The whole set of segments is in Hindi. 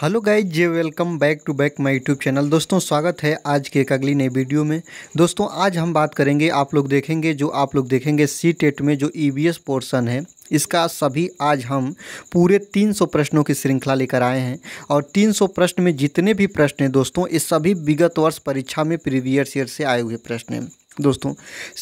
हेलो गाइज जे welcome back to back my YouTube channel. दोस्तों स्वागत है आज के एक अगली नई वीडियो में। दोस्तों आज हम बात करेंगे, आप लोग देखेंगे सी टेट में जो ईवीएस पोर्शन है इसका सभी आज हम पूरे 300 प्रश्नों की श्रृंखला लेकर आए हैं। और 300 प्रश्न में जितने भी प्रश्न हैं दोस्तों ये सभी विगत वर्ष परीक्षा में प्रीवियस ईयर से आए हुए प्रश्न हैं। दोस्तों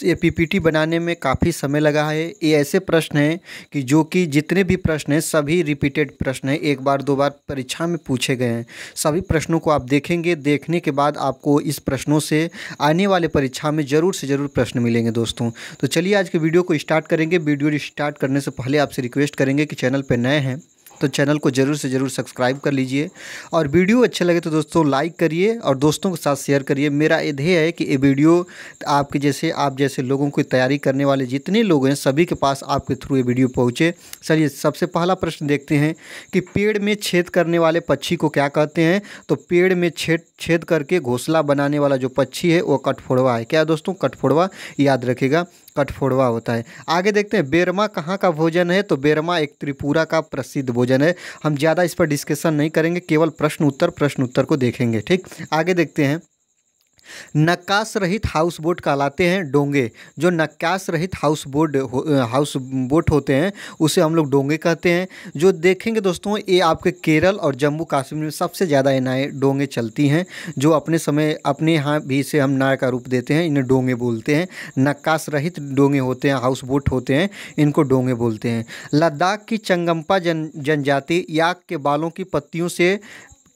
ये पीपीटी बनाने में काफ़ी समय लगा है। ये ऐसे प्रश्न हैं कि जितने भी प्रश्न हैं सभी रिपीटेड प्रश्न हैं, एक बार दो बार परीक्षा में पूछे गए हैं। सभी प्रश्नों को आप देखेंगे, देखने के बाद आपको इस प्रश्नों से आने वाले परीक्षा में ज़रूर से ज़रूर प्रश्न मिलेंगे दोस्तों। तो चलिए आज के वीडियो को स्टार्ट करेंगे। वीडियो स्टार्ट करने से पहले आपसे रिक्वेस्ट करेंगे कि चैनल पर नए हैं तो चैनल को ज़रूर से ज़रूर सब्सक्राइब कर लीजिए और वीडियो अच्छे लगे तो दोस्तों लाइक करिए और दोस्तों के साथ शेयर करिए। मेरा ये ध्येय है कि ये वीडियो आप जैसे लोगों की तैयारी करने वाले जितने लोग हैं सभी के पास आपके थ्रू ये वीडियो पहुँचे। चलिए सबसे पहला प्रश्न देखते हैं कि पेड़ में छेद करने वाले पक्षी को क्या कहते हैं। तो पेड़ में छेद करके घोंसला बनाने वाला जो पक्षी है वो कठफोड़वा है। क्या दोस्तों? कठफोड़वा, याद रखिएगा कठफोड़वा होता है। आगे देखते हैं बेरमा कहाँ का भोजन है। तो बेरमा एक त्रिपुरा का प्रसिद्ध भोजन है। हम ज़्यादा इस पर डिस्कशन नहीं करेंगे, केवल प्रश्न उत्तर को देखेंगे। ठीक, आगे देखते हैं नक्काश रहित हाउस बोट कहलाते हैं डोंगे। जो नक्काश रहित हाउस बोट होते हैं उसे हम लोग डोंगे कहते हैं। जो देखेंगे दोस्तों ये आपके केरल और जम्मू कश्मीर में सबसे ज़्यादा ये नाव डोंगे चलती हैं। जो अपने यहाँ भी इसे हम नाव का रूप देते हैं, इन्हें डोंगे बोलते हैं। नक्काश रहित डोंगे होते हैं, हाउस बोट होते हैं, इनको डोंगे बोलते हैं। लद्दाख की चंगम्पा जनजाति याक के बालों की पत्तियों से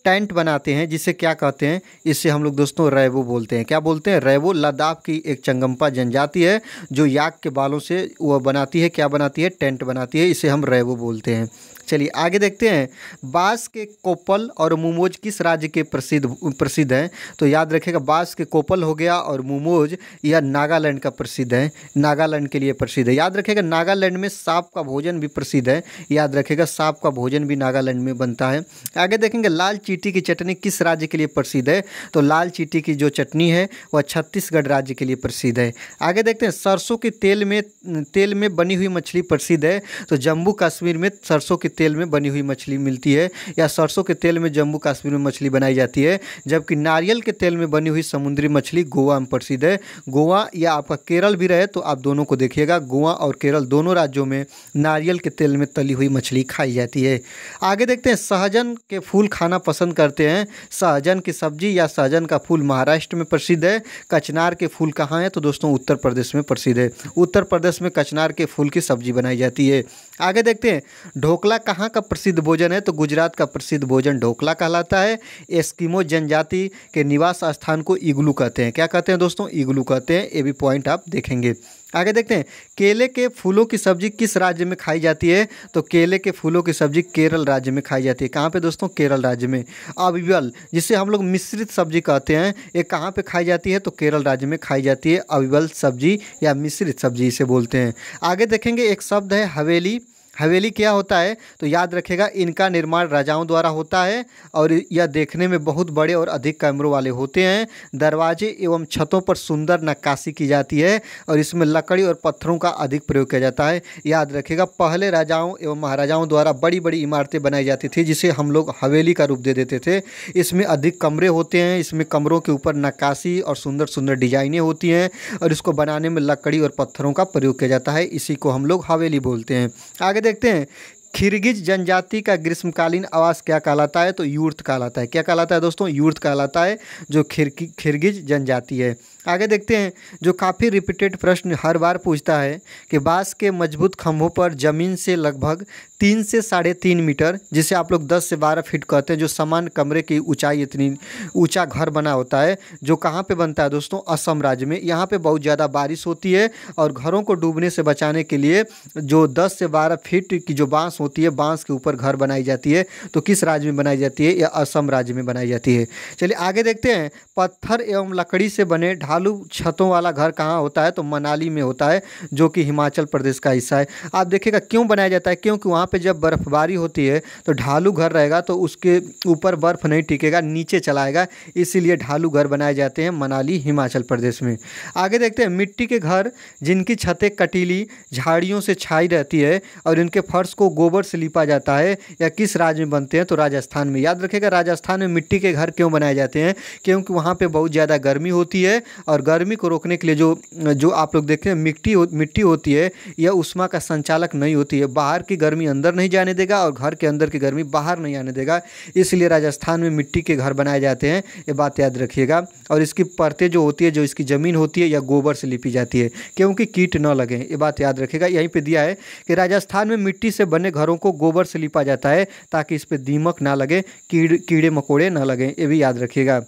टेंट बनाते हैं, जिसे क्या कहते हैं? इससे हम लोग दोस्तों रैवो बोलते हैं। क्या बोलते हैं? रैवो। लद्दाख की एक चंगम्पा जनजाति है जो याक के बालों से वो बनाती है, क्या बनाती है? टेंट बनाती है, इसे हम रैवो बोलते हैं। चलिए आगे देखते हैं बांस के कोपल और मुमोज किस राज्य के प्रसिद्ध हैं। तो याद रखिएगा बांस के कोपल हो गया और मुमोज यह नागालैंड का प्रसिद्ध है, नागालैंड के लिए प्रसिद्ध है। याद रखिएगा नागालैंड में सांप का भोजन भी प्रसिद्ध है। याद रखिएगा सांप का भोजन भी नागालैंड में बनता है। आगे देखेंगे लाल चींटी की चटनी किस राज्य के लिए प्रसिद्ध है। तो लाल चींटी की जो चटनी है वह छत्तीसगढ़ राज्य के लिए प्रसिद्ध है। आगे देखते हैं सरसों के तेल में बनी हुई मछली प्रसिद्ध है। तो जम्मू कश्मीर में सरसों के तेल में बनी हुई मछली मिलती है, या सरसों के तेल में जम्मू कश्मीर में मछली बनाई जाती है। जबकि नारियल के तेल में बनी हुई समुद्री मछली गोवा में प्रसिद्ध है। गोवा या आपका केरल भी रहे तो आप दोनों को देखिएगा, गोवा और केरल दोनों राज्यों में नारियल के तेल में तली हुई मछली खाई जाती है। आगे देखते हैं सहजन के फूल खाना पसंद करते हैं। सहजन की सब्जी या सहजन का फूल महाराष्ट्र में प्रसिद्ध है। कचनार के फूल कहाँ है? तो दोस्तों उत्तर प्रदेश में प्रसिद्ध है। उत्तर प्रदेश में कचनार के फूल की सब्जी बनाई जाती है। आगे देखते हैं ढोकला कहाँ का प्रसिद्ध भोजन है। तो गुजरात का प्रसिद्ध भोजन ढोकला कहलाता है। एस्किमो जनजाति के निवास स्थान को इग्लू कहते हैं। क्या कहते हैं दोस्तों? इग्लू कहते हैं। ये भी पॉइंट आप देखेंगे। आगे देखते हैं केले के फूलों की सब्जी किस राज्य में खाई जाती है। तो केले के फूलों की सब्जी केरल राज्य में खाई जाती है। कहाँ पे दोस्तों? केरल राज्य में। अविवल जिसे हम लोग मिश्रित सब्जी कहते हैं, ये कहाँ पे खाई जाती है? तो केरल राज्य में खाई जाती है। अविवल सब्जी या मिश्रित सब्जी इसे बोलते हैं। आगे देखेंगे एक शब्द है हवेली। हवेली क्या होता है? तो याद रखेगा इनका निर्माण राजाओं द्वारा होता है और यह देखने में बहुत बड़े और अधिक कमरों वाले होते हैं। दरवाजे एवं छतों पर सुंदर नक्काशी की जाती है और इसमें लकड़ी और पत्थरों का अधिक प्रयोग किया जाता है। याद रखेगा पहले राजाओं एवं महाराजाओं द्वारा बड़ी बड़ी इमारतें बनाई जाती थी जिसे हम लोग हवेली का रूप दे देते थे। इसमें अधिक कमरे होते हैं, इसमें कमरों के ऊपर नक्काशी और सुंदर सुंदर डिजाइनें होती हैं और इसको बनाने में लकड़ी और पत्थरों का प्रयोग किया जाता है। इसी को हम लोग हवेली बोलते हैं। आगे देखते हैं खिरगिज जनजाति का ग्रीष्मकालीन आवास क्या कहलाता है। तो यूर्त कहलाता है। क्या कहलाता है दोस्तों? यूर्त कहलाता है जो खिरगिज जनजाति है। आगे देखते हैं जो काफ़ी रिपीटेड प्रश्न हर बार पूछता है कि बांस के मजबूत खंभों पर ज़मीन से लगभग 3 से 3.5 मीटर, जिसे आप लोग 10 से 12 फीट कहते हैं, जो समान कमरे की ऊंचाई इतनी ऊंचा घर बना होता है, जो कहाँ पे बनता है दोस्तों? असम राज्य में। यहाँ पे बहुत ज़्यादा बारिश होती है और घरों को डूबने से बचाने के लिए जो 10 से 12 फीट की जो बांस होती है, बांस के ऊपर घर बनाई जाती है। तो किस राज्य में बनाई जाती है? या असम राज्य में बनाई जाती है। चलिए आगे देखते हैं पत्थर एवं लकड़ी से बने ढालू छतों वाला घर कहाँ होता है, तो मनाली में होता है, जो कि हिमाचल प्रदेश का हिस्सा है। आप देखिएगा क्यों बनाया जाता है, क्योंकि वहाँ पे जब बर्फबारी होती है तो ढालू घर रहेगा तो उसके ऊपर बर्फ़ नहीं टिकेगा, नीचे चलाएगा, इसीलिए ढालू घर बनाए जाते हैं मनाली हिमाचल प्रदेश में। आगे देखते हैं, मिट्टी के घर जिनकी छतें कटीली झाड़ियों से छाई रहती है और इनके फर्श को गोबर से लिपा जाता है, या किस राज्य में बनते हैं, तो राजस्थान में। याद रखिएगा राजस्थान में मिट्टी के घर क्यों बनाए जाते हैं, क्योंकि वहाँ पे बहुत ज़्यादा गर्मी होती है और गर्मी को रोकने के लिए जो आप लोग देखते हैं मिट्टी होती है, यह ऊष्मा का संचालक नहीं होती है, बाहर की गर्मी अंदर नहीं जाने देगा और घर के अंदर की गर्मी बाहर नहीं आने देगा, इसलिए राजस्थान में मिट्टी के घर बनाए जाते हैं, ये बात याद रखिएगा। और इसकी परतें जो होती है, जो इसकी ज़मीन होती है, या गोबर से लिपी जाती है क्योंकि कीट न लगे, ये बात याद रखिएगा। यहीं पे दिया है कि राजस्थान में मिट्टी से बने घरों को गोबर से लिपा जाता है ताकि इस पे दीमक ना लगे, कीड़े मकोड़े ना लगे, ये भी याद रखिएगा।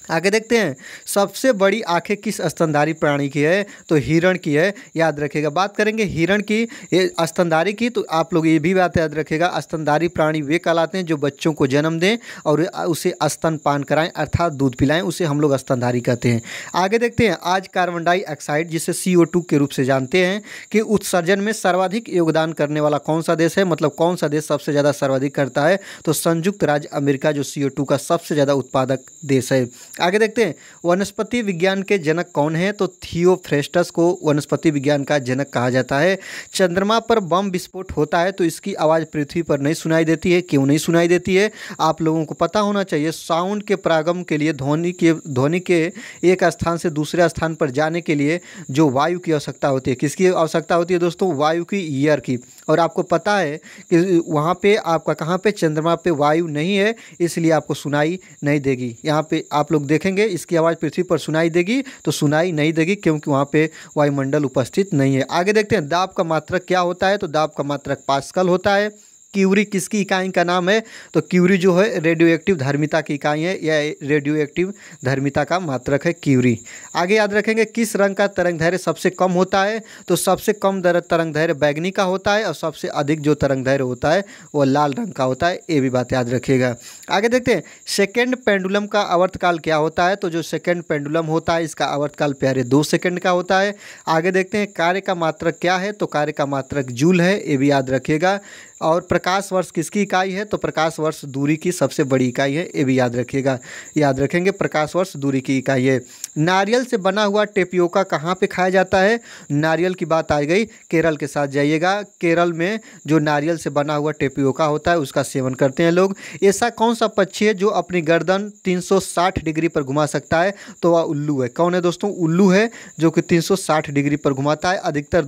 आगे देखते हैं, सबसे बड़ी आंखें किस स्तनधारी प्राणी की है, तो हिरण की है, याद रखिएगा। बात करेंगे हिरण की, ये स्तनधारी की, तो आप लोग ये भी बात याद रखिएगा, स्तनधारी प्राणी वे कहलाते हैं जो बच्चों को जन्म दें और उसे स्तनपान कराएं अर्थात दूध पिलाएं, उसे हम लोग स्तनधारी कहते हैं। आगे देखते हैं, आज कार्बन डाइऑक्साइड जिसे CO2 के रूप से जानते हैं कि उत्सर्जन में सर्वाधिक योगदान करने वाला कौन सा देश है, मतलब कौन सा देश सबसे ज़्यादा सर्वाधिक करता है, तो संयुक्त राज्य अमेरिका जो CO2 का सबसे ज़्यादा उत्पादक देश है। आगे देखते हैं, वनस्पति विज्ञान के जनक कौन है, तो थियोफ्रेस्टस को वनस्पति विज्ञान का जनक कहा जाता है। चंद्रमा पर बम विस्फोट होता है तो इसकी आवाज़ पृथ्वी पर नहीं सुनाई देती है, क्यों नहीं सुनाई देती है, आप लोगों को पता होना चाहिए। साउंड के परागम के लिए ध्वनि के एक स्थान से दूसरे स्थान पर जाने के लिए जो वायु की आवश्यकता होती है, किसकी आवश्यकता होती है दोस्तों, वायु की, ईयर की। और आपको पता है कि वहाँ पे आपका कहाँ पे, चंद्रमा पे वायु नहीं है, इसलिए आपको सुनाई नहीं देगी। यहाँ पे आप लोग देखेंगे इसकी आवाज़ पृथ्वी पर सुनाई देगी तो सुनाई नहीं देगी, क्योंकि वहाँ पे वायुमंडल उपस्थित नहीं है। आगे देखते हैं, दाब का मात्रक क्या होता है, तो दाब का मात्रक पास्कल होता है। क्यूरी किसकी इकाई का नाम है, तो क्यूरी जो है रेडियो एक्टिव धर्मिता की इकाई है, या रेडियो एक्टिव धर्मिता का मात्रक है क्यूरी। आगे याद रखेंगे, किस रंग का तरंग दैर्घ्य सबसे कम होता है, तो सबसे कम तरंग दैर्घ्य बैगनी का होता है और सबसे अधिक जो तरंग दैर्घ्य होता है वो लाल रंग का होता है, ये भी बात याद रखिएगा। आगे देखते हैं, सेकेंड पेंडुलम का आवर्तकाल क्या होता है, तो जो सेकेंड पेंडुलम होता है इसका आवर्तकाल प्यारे 2 सेकंड का होता है। आगे देखते हैं, कार्य का मात्रक क्या है, तो कार्य का मात्रक जूल है, ये भी याद रखिएगा। और प्रकाश वर्ष किसकी इकाई है, तो प्रकाश वर्ष दूरी की सबसे बड़ी इकाई है, ये भी याद रखिएगा, याद रखेंगे, प्रकाश वर्ष दूरी की इकाई है। नारियल से बना हुआ टेपियोका कहाँ पे खाया जाता है, नारियल की बात आ गई, केरल के साथ जाइएगा, केरल में जो नारियल से बना हुआ टेपियोका होता है उसका सेवन करते हैं लोग। ऐसा कौन सा पक्षी है जो अपनी गर्दन 360 डिग्री पर घुमा सकता है, तो वह उल्लू है। कौन है दोस्तों, उल्लू है, जो कि 360 डिग्री पर घुमाता है। अधिकतर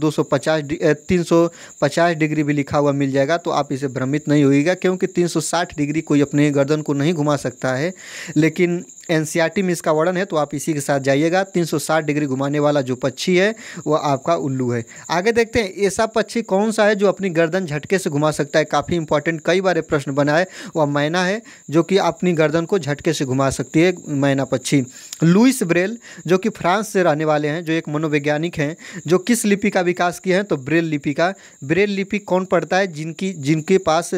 350 डिग्री भी लिखा हुआ मिल जाएगा, तो आप इसे भ्रमित नहीं होइएगा, क्योंकि 360 डिग्री कोई अपने गर्दन को नहीं घुमा सकता है, लेकिन NCERT में इसका वर्णन है, तो आप इसी के साथ जाइएगा। 360 डिग्री घुमाने वाला जो पक्षी है वो आपका उल्लू है। आगे देखते हैं, ऐसा पक्षी कौन सा है जो अपनी गर्दन झटके से घुमा सकता है, काफ़ी इंपॉर्टेंट, कई बार प्रश्न बना है, वह मैना है, जो कि अपनी गर्दन को झटके से घुमा सकती है, मैना पक्षी। लुइस ब्रेल जो कि फ्रांस से रहने वाले हैं, जो एक मनोवैज्ञानिक हैं, जो किस लिपि का विकास किए हैं, तो ब्रेल लिपि का। ब्रेल लिपि कौन पढ़ता है, जिनके पास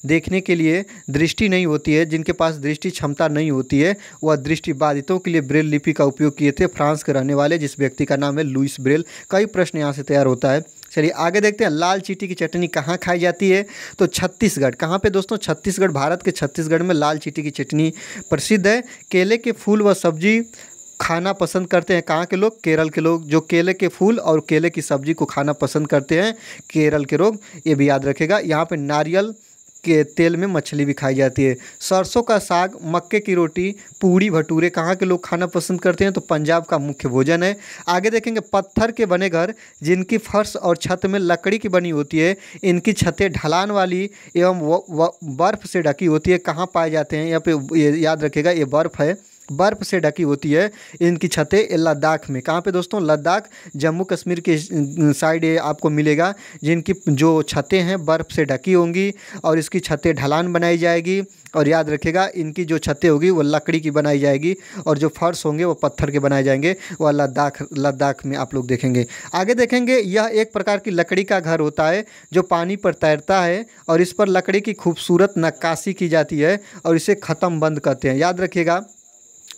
देखने के लिए दृष्टि नहीं होती है, जिनके पास दृष्टि क्षमता नहीं होती है, वह दृष्टिबाधितों के लिए ब्रेल लिपि का उपयोग किए थे, फ्रांस के रहने वाले जिस व्यक्ति का नाम है लुइस ब्रेल। कई प्रश्न यहाँ से तैयार होता है। चलिए आगे देखते हैं, लाल चींटी की चटनी कहाँ खाई जाती है, तो छत्तीसगढ़। कहाँ पे दोस्तों, छत्तीसगढ़, भारत के छत्तीसगढ़ में लाल चींटी की चटनी प्रसिद्ध है। केले के फूल व सब्जी खाना पसंद करते हैं कहाँ के लोग, केरल के लोग, जो केले के फूल और केले की सब्जी को खाना पसंद करते हैं, केरल के लोग, ये भी याद रखेगा। यहाँ पे नारियल के तेल में मछली भी खाई जाती है। सरसों का साग, मक्के की रोटी, पूड़ी भटूरे कहाँ के लोग खाना पसंद करते हैं, तो पंजाब का मुख्य भोजन है। आगे देखेंगे, पत्थर के बने घर जिनकी फर्श और छत में लकड़ी की बनी होती है, इनकी छतें ढलान वाली एवं बर्फ़ से ढकी होती है, कहाँ पाए जाते हैं, यहाँ पे ये याद रखेगा, ये बर्फ़ है, बर्फ़ से ढकी होती है इनकी छतें, लद्दाख में। कहाँ पे दोस्तों, लद्दाख, जम्मू कश्मीर के साइड ये आपको मिलेगा, जिनकी जो छतें हैं बर्फ़ से ढकी होंगी और इसकी छतें ढलान बनाई जाएगी। और याद रखिएगा, इनकी जो छतें होगी वो लकड़ी की बनाई जाएगी और जो फर्श होंगे वो पत्थर के बनाए जाएंगे, वह लद्दाख में आप लोग देखेंगे। आगे देखेंगे, यह एक प्रकार की लकड़ी का घर होता है जो पानी पर तैरता है और इस पर लकड़ी की खूबसूरत नक्काशी की जाती है और इसे ख़त्म बंद कहते हैं। याद रखिएगा,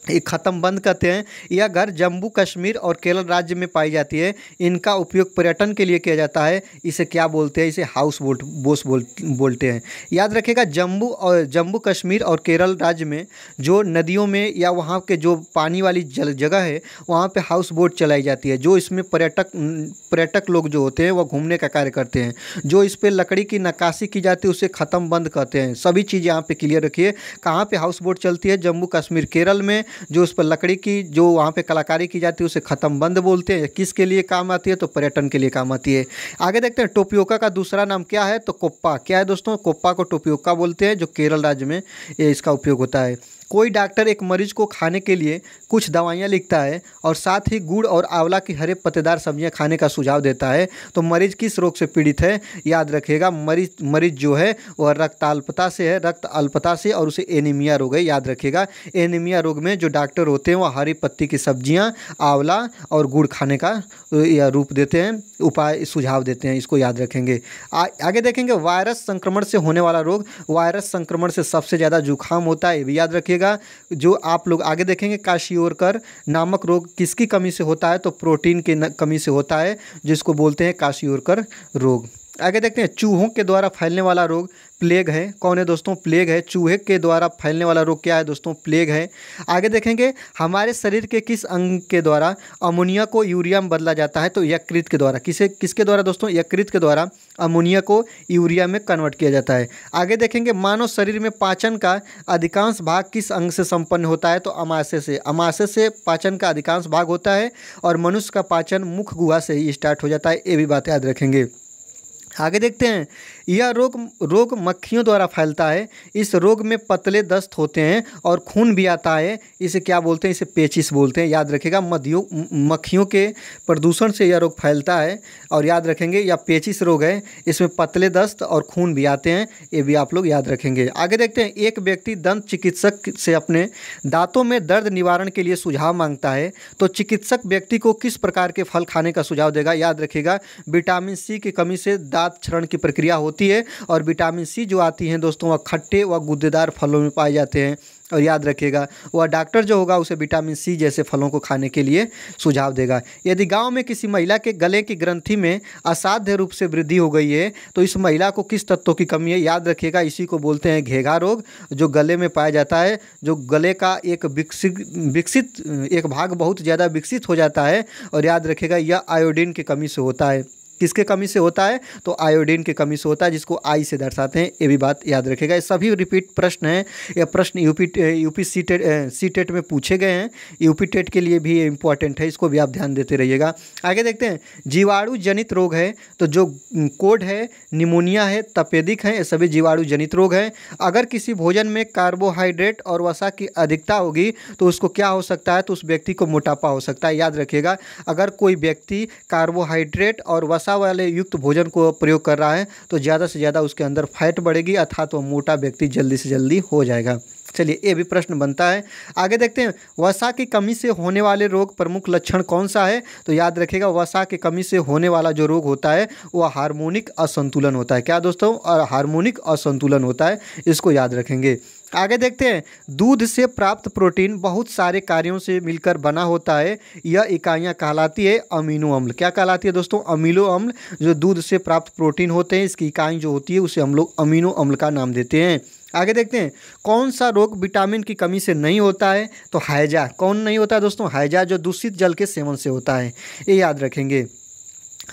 ये ख़त्म बंद करते हैं। यह घर जम्मू कश्मीर और केरल राज्य में पाई जाती है। इनका उपयोग पर्यटन के लिए किया जाता है। इसे क्या बोलते हैं? इसे हाउस बोलते हैं। याद रखिएगा, जम्मू कश्मीर और केरल राज्य में जो नदियों में या वहाँ के जो पानी वाली जगह है वहाँ पे हाउस बोट चलाई जाती है। जो इसमें पर्यटक लोग जो होते हैं वह घूमने का कार्य करते हैं। जो इस पर लकड़ी की नक्काशी की जाती है उसे ख़त्म बंद करते हैं। सभी चीज़ यहाँ पे क्लियर रखिए। कहाँ पे हाउस बोट चलती है? जम्मू कश्मीर केरल में। जो उस पर लकड़ी की जो वहाँ पे कलाकारी की जाती है उसे ख़त्म बंद बोलते हैं। किसके लिए काम आती है? तो पर्यटन के लिए काम आती है। आगे देखते हैं, टोपियोका का दूसरा नाम क्या है? तो कोप्पा। क्या है दोस्तों? कोप्पा को टोपियोका बोलते हैं, जो केरल राज्य में ये इसका उपयोग होता है। कोई डॉक्टर एक मरीज को खाने के लिए कुछ दवाइयाँ लिखता है और साथ ही गुड़ और आंवला की हरे पत्तेदार सब्जियाँ खाने का सुझाव देता है। तो मरीज किस रोग से पीड़ित है? याद रखिएगा, मरीज जो है वह रक्त अल्पता से और उसे एनीमिया रोग है। याद रखिएगा, एनीमिया रोग में जो डॉक्टर होते हैं वह हरी पत्ती की सब्जियाँ, आंवला और गुड़ खाने का रूप देते हैं, उपाय सुझाव देते हैं। इसको याद रखेंगे। आगे देखेंगे, वायरस संक्रमण से होने वाला रोग। वायरस संक्रमण से सबसे ज़्यादा जुकाम होता है, ये भी याद रखिएगा। जो आप लोग आगे देखेंगे, काशियोरकर नामक रोग किसकी कमी से होता है? तो प्रोटीन की कमी से होता है, जिसको बोलते हैं काशियोरकर रोग। आगे देखते हैं, चूहों के द्वारा फैलने वाला रोग प्लेग है। कौन है दोस्तों? प्लेग है। चूहे के द्वारा फैलने वाला रोग क्या है दोस्तों? प्लेग है। आगे देखेंगे, हमारे शरीर के किस अंग के द्वारा अमोनिया को यूरिया में बदला जाता है? तो यकृत के द्वारा। किसके द्वारा दोस्तों? यकृत के द्वारा अमोनिया को यूरिया में कन्वर्ट किया जाता है। आगे देखेंगे, मानव शरीर में पाचन का अधिकांश भाग किस अंग से संपन्न होता है? तो अमाशय से। अमाशय से पाचन का अधिकांश भाग होता है और मनुष्य का पाचन मुख गुहा से ही स्टार्ट हो जाता है। ये भी बात याद रखेंगे। आगे देखते हैं, यह रोग मक्खियों द्वारा फैलता है। इस रोग में पतले दस्त होते हैं और खून भी आता है। इसे क्या बोलते हैं? इसे पेचिश बोलते हैं। याद रखिएगा, मक्खियों के प्रदूषण से यह रोग फैलता है और याद रखेंगे यह पेचिश रोग है। इसमें पतले दस्त और खून भी आते हैं, ये भी आप लोग याद रखेंगे। आगे देखते हैं, एक व्यक्ति दंत चिकित्सक से अपने दांतों में दर्द निवारण के लिए सुझाव मांगता है। तो चिकित्सक व्यक्ति को किस प्रकार के फल खाने का सुझाव देगा? याद रखिएगा, विटामिन सी की कमी से दांत क्षरण की प्रक्रिया होती है और विटामिन सी जो आती है दोस्तों वह खट्टे व गुद्देदार फलों में पाए जाते हैं। और याद रखिएगा, वह डॉक्टर जो होगा उसे विटामिन सी जैसे फलों को खाने के लिए सुझाव देगा। यदि गांव में किसी महिला के गले की ग्रंथि में असाध्य रूप से वृद्धि हो गई है तो इस महिला को किस तत्वों की कमी है? याद रखिएगा, इसी को बोलते हैं घेघा रोग, जो गले में पाया जाता है। जो गले का एक विकसित एक भाग बहुत ज़्यादा विकसित हो जाता है और याद रखिएगा यह आयोडीन की कमी से होता है। किसके कमी से होता है? तो आयोडीन की कमी से होता है, जिसको आई से दर्शाते हैं। ये भी बात याद रखेगा। ये सभी रिपीट प्रश्न हैं। ये प्रश्न यूपी सीटेट में पूछे गए हैं। यूपी टेट के लिए भी ये इंपॉर्टेंट है, इसको भी आप ध्यान देते रहिएगा। आगे देखते हैं, जीवाणु जनित रोग है। तो जो कोड है, निमोनिया है, तपेदिक है, ये सभी जीवाणु जनित रोग हैं। अगर किसी भोजन में कार्बोहाइड्रेट और वसा की अधिकता होगी तो उसको क्या हो सकता है? तो उस व्यक्ति को मोटापा हो सकता है। याद रखिएगा, अगर कोई व्यक्ति कार्बोहाइड्रेट और वसा वाले युक्त भोजन को प्रयोग कर रहा है तो ज़्यादा से ज़्यादा उसके अंदर फैट बढ़ेगी, अर्थात वो मोटा व्यक्ति जल्दी से जल्दी हो जाएगा। चलिए, ये भी प्रश्न बनता है। आगे देखते हैं, वसा की कमी से होने वाले रोग प्रमुख लक्षण कौन सा है? तो याद रखिएगा, वसा की कमी से होने वाला जो रोग होता है वह हार्मोनिक असंतुलन होता है। क्या दोस्तों? और हार्मोनिक असंतुलन होता है, इसको याद रखेंगे। आगे देखते हैं, दूध से प्राप्त प्रोटीन बहुत सारे कार्यों से मिलकर बना होता है। यह इकाइयाँ कहलाती है अमीनो अम्ल। क्या कहलाती है दोस्तों? अमीनो अम्ल। जो दूध से प्राप्त प्रोटीन होते हैं, इसकी इकाई जो होती है उसे हम लोग अमीनो अम्ल का नाम देते हैं। आगे देखते हैं, कौन सा रोग विटामिन की कमी से नहीं होता है? तो हैजा। कौन नहीं होता है दोस्तों? हैजा, जो दूषित जल के सेवन से होता है, ये याद रखेंगे।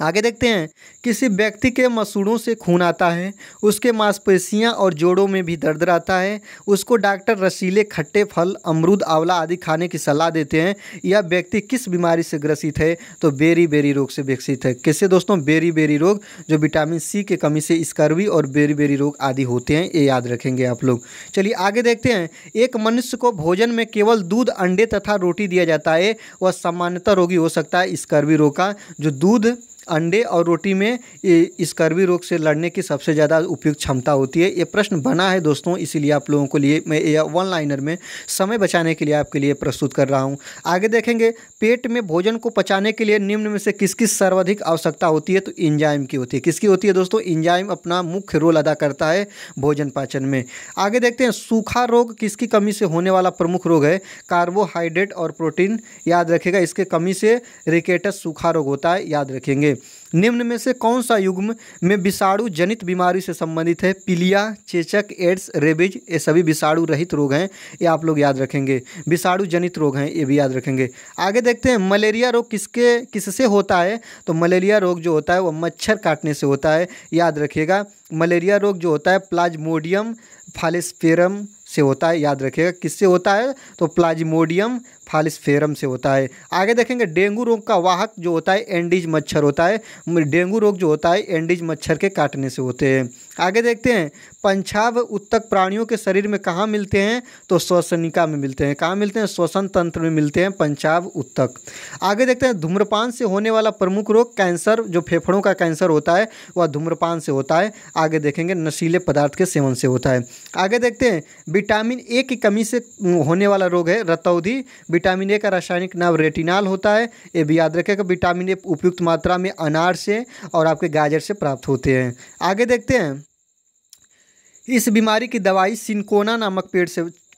आगे देखते हैं, किसी व्यक्ति के मसूड़ों से खून आता है, उसके मांसपेशियां और जोड़ों में भी दर्द रहता है, उसको डॉक्टर रसीले खट्टे फल, अमरूद, आंवला आदि खाने की सलाह देते हैं। यह व्यक्ति किस बीमारी से ग्रसित है? तो बेरी रोग से विकसित है। किससे दोस्तों? बेरी रोग, जो विटामिन सी की कमी से स्कर्वी और बेरी रोग आदि होते हैं, ये याद रखेंगे आप लोग। चलिए आगे देखते हैं, एक मनुष्य को भोजन में केवल दूध, अंडे तथा रोटी दिया जाता है, वह सामान्यतः रोगी हो सकता है स्कर्वी रोग का। जो दूध, अंडे और रोटी में स्कर्वी रोग से लड़ने की सबसे ज़्यादा उपयुक्त क्षमता होती है। ये प्रश्न बना है दोस्तों, इसीलिए आप लोगों के लिए मैं ये वन लाइनर में समय बचाने के लिए आपके लिए प्रस्तुत कर रहा हूँ। आगे देखेंगे, पेट में भोजन को पचाने के लिए निम्न में से किसकी सर्वाधिक आवश्यकता होती है? तो एंजाइम की होती है। किसकी होती है दोस्तों? एंजाइम अपना मुख्य रोल अदा करता है भोजन पाचन में। आगे देखते हैं, सूखा रोग किसकी कमी से होने वाला प्रमुख रोग है? कार्बोहाइड्रेट और प्रोटीन। याद रखिएगा, इसके कमी से रिकेटस सूखा रोग होता है, याद रखेंगे। निम्न में से कौन सा युग्म में विषाणु जनित बीमारी से संबंधित है? पीलिया, चेचक, एड्स, रेबीज, ये सभी विषाणु रहित रोग हैं, ये आप लोग याद रखेंगे। विषाणु जनित रोग हैं, ये भी याद रखेंगे। आगे देखते हैं, मलेरिया रोग किससे होता है? तो मलेरिया रोग जो होता है वो मच्छर काटने से होता है, याद रखिएगा। मलेरिया रोग जो होता है प्लाज्मोडियम फालिस्फेरम से होता है, याद रखिएगा। किससे होता है? तो प्लाज्मोडियम फालिस्फेरम से होता है। आगे देखेंगे, डेंगू रोग का वाहक जो होता है एंडीज मच्छर होता है। डेंगू रोग जो होता है एंडीज मच्छर के काटने से होते हैं। आगे देखते हैं, पंछाव उत्तक प्राणियों के शरीर में कहाँ मिलते हैं? तो श्वसनिका में मिलते हैं। कहाँ मिलते हैं? श्वसन तंत्र में मिलते हैं पंछाव उत्तक। आगे देखते हैं, धूम्रपान से होने वाला प्रमुख रोग कैंसर, जो फेफड़ों का कैंसर होता है वह धूम्रपान से होता है। आगे देखेंगे, नशीले पदार्थ के सेवन से होता है। आगे देखते हैं, विटामिन ए की कमी से होने वाला रोग है रतौंधी। विटामिन ए का रासायनिक नाम रेटिनॉल होता है, ये भी याद रखेगा। विटामिन ए उपयुक्त मात्रा में अनार से और आपके गाजर से प्राप्त होते हैं। आगे देखते हैं, इस बीमारी की दवाई सिनकोना नामक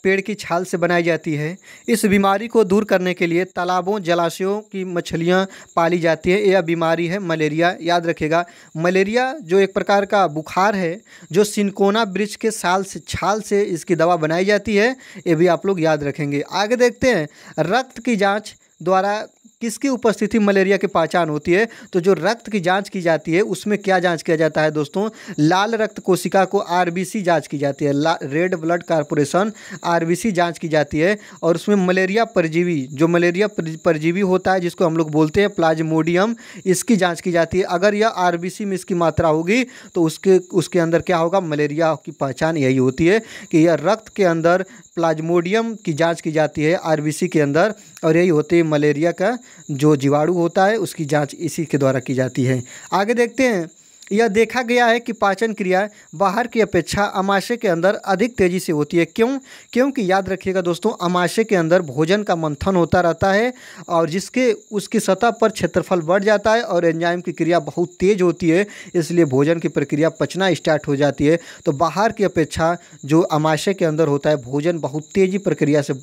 पेड़ की छाल से बनाई जाती है। इस बीमारी को दूर करने के लिए तालाबों जलाशयों की मछलियां पाली जाती है। यह बीमारी है मलेरिया, याद रखिएगा। मलेरिया जो एक प्रकार का बुखार है, जो सिनकोना वृक्ष के छाल से इसकी दवा बनाई जाती है, ये भी आप लोग याद रखेंगे। आगे देखते हैं, रक्त की जाँच द्वारा किसकी उपस्थिति मलेरिया की पहचान होती है? तो जो रक्त की जांच की जाती है उसमें क्या जांच किया जाता है दोस्तों? लाल रक्त कोशिका को आरबीसी जांच की जाती है, रेड ब्लड कॉर्पोरेशन आरबीसी जांच की जाती है। और उसमें मलेरिया परजीवी, जो मलेरिया परजीवी होता है जिसको हम लोग बोलते हैं प्लाज्मोडियम, इसकी जाँच की जाती है। अगर यह आरबीसी में इसकी मात्रा होगी तो उसके अंदर क्या होगा? मलेरिया की पहचान यही होती है कि यह रक्त के अंदर प्लाज्मोडियम की जांच की जाती है आरबीसी के अंदर, और यही होती है मलेरिया का जो जीवाणु होता है उसकी जांच इसी के द्वारा की जाती है। आगे देखते हैं, यह देखा गया है कि पाचन क्रिया बाहर की अपेक्षा अमाशय के अंदर अधिक तेज़ी से होती है। क्यों? क्योंकि याद रखिएगा दोस्तों, अमाशय के अंदर भोजन का मंथन होता रहता है और उसकी सतह पर क्षेत्रफल बढ़ जाता है और एंजाइम की क्रिया बहुत तेज़ होती है, इसलिए भोजन की प्रक्रिया पचना स्टार्ट हो जाती है। तो बाहर की अपेक्षा जो अमाशय के अंदर होता है भोजन बहुत तेज़ी प्रक्रिया से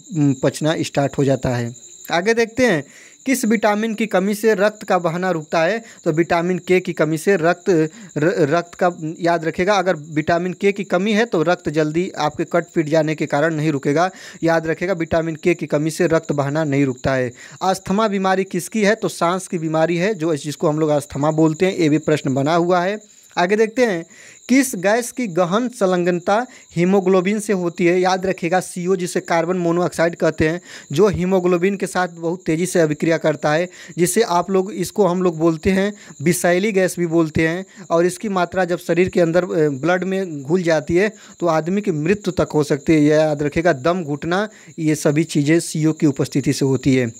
पचना स्टार्ट हो जाता है। आगे देखते हैं, किस विटामिन की कमी से रक्त का बहना रुकता है? तो विटामिन के की कमी से रक्त का, याद रखेगा, अगर विटामिन के की कमी है तो रक्त जल्दी आपके कट पीट जाने के कारण नहीं रुकेगा, याद रखेगा। विटामिन के की कमी से रक्त बहना नहीं रुकता है। अस्थमा बीमारी किसकी है? तो सांस की बीमारी है, जिसको हम लोग अस्थमा बोलते हैं, ये भी प्रश्न बना हुआ है। आगे देखते हैं, किस गैस की गहन संलग्नता हीमोग्लोबिन से होती है? याद रखिएगा, CO, जिसे कार्बन मोनोऑक्साइड कहते हैं, जो हीमोग्लोबिन के साथ बहुत तेज़ी से अभिक्रिया करता है, जिससे इसको हम लोग बोलते हैं विषैली गैस भी बोलते हैं। और इसकी मात्रा जब शरीर के अंदर ब्लड में घुल जाती है तो आदमी की मृत्यु तक हो सकती है, याद रखिएगा। दम घुटना, ये सभी चीज़ें CO की उपस्थिति से होती है।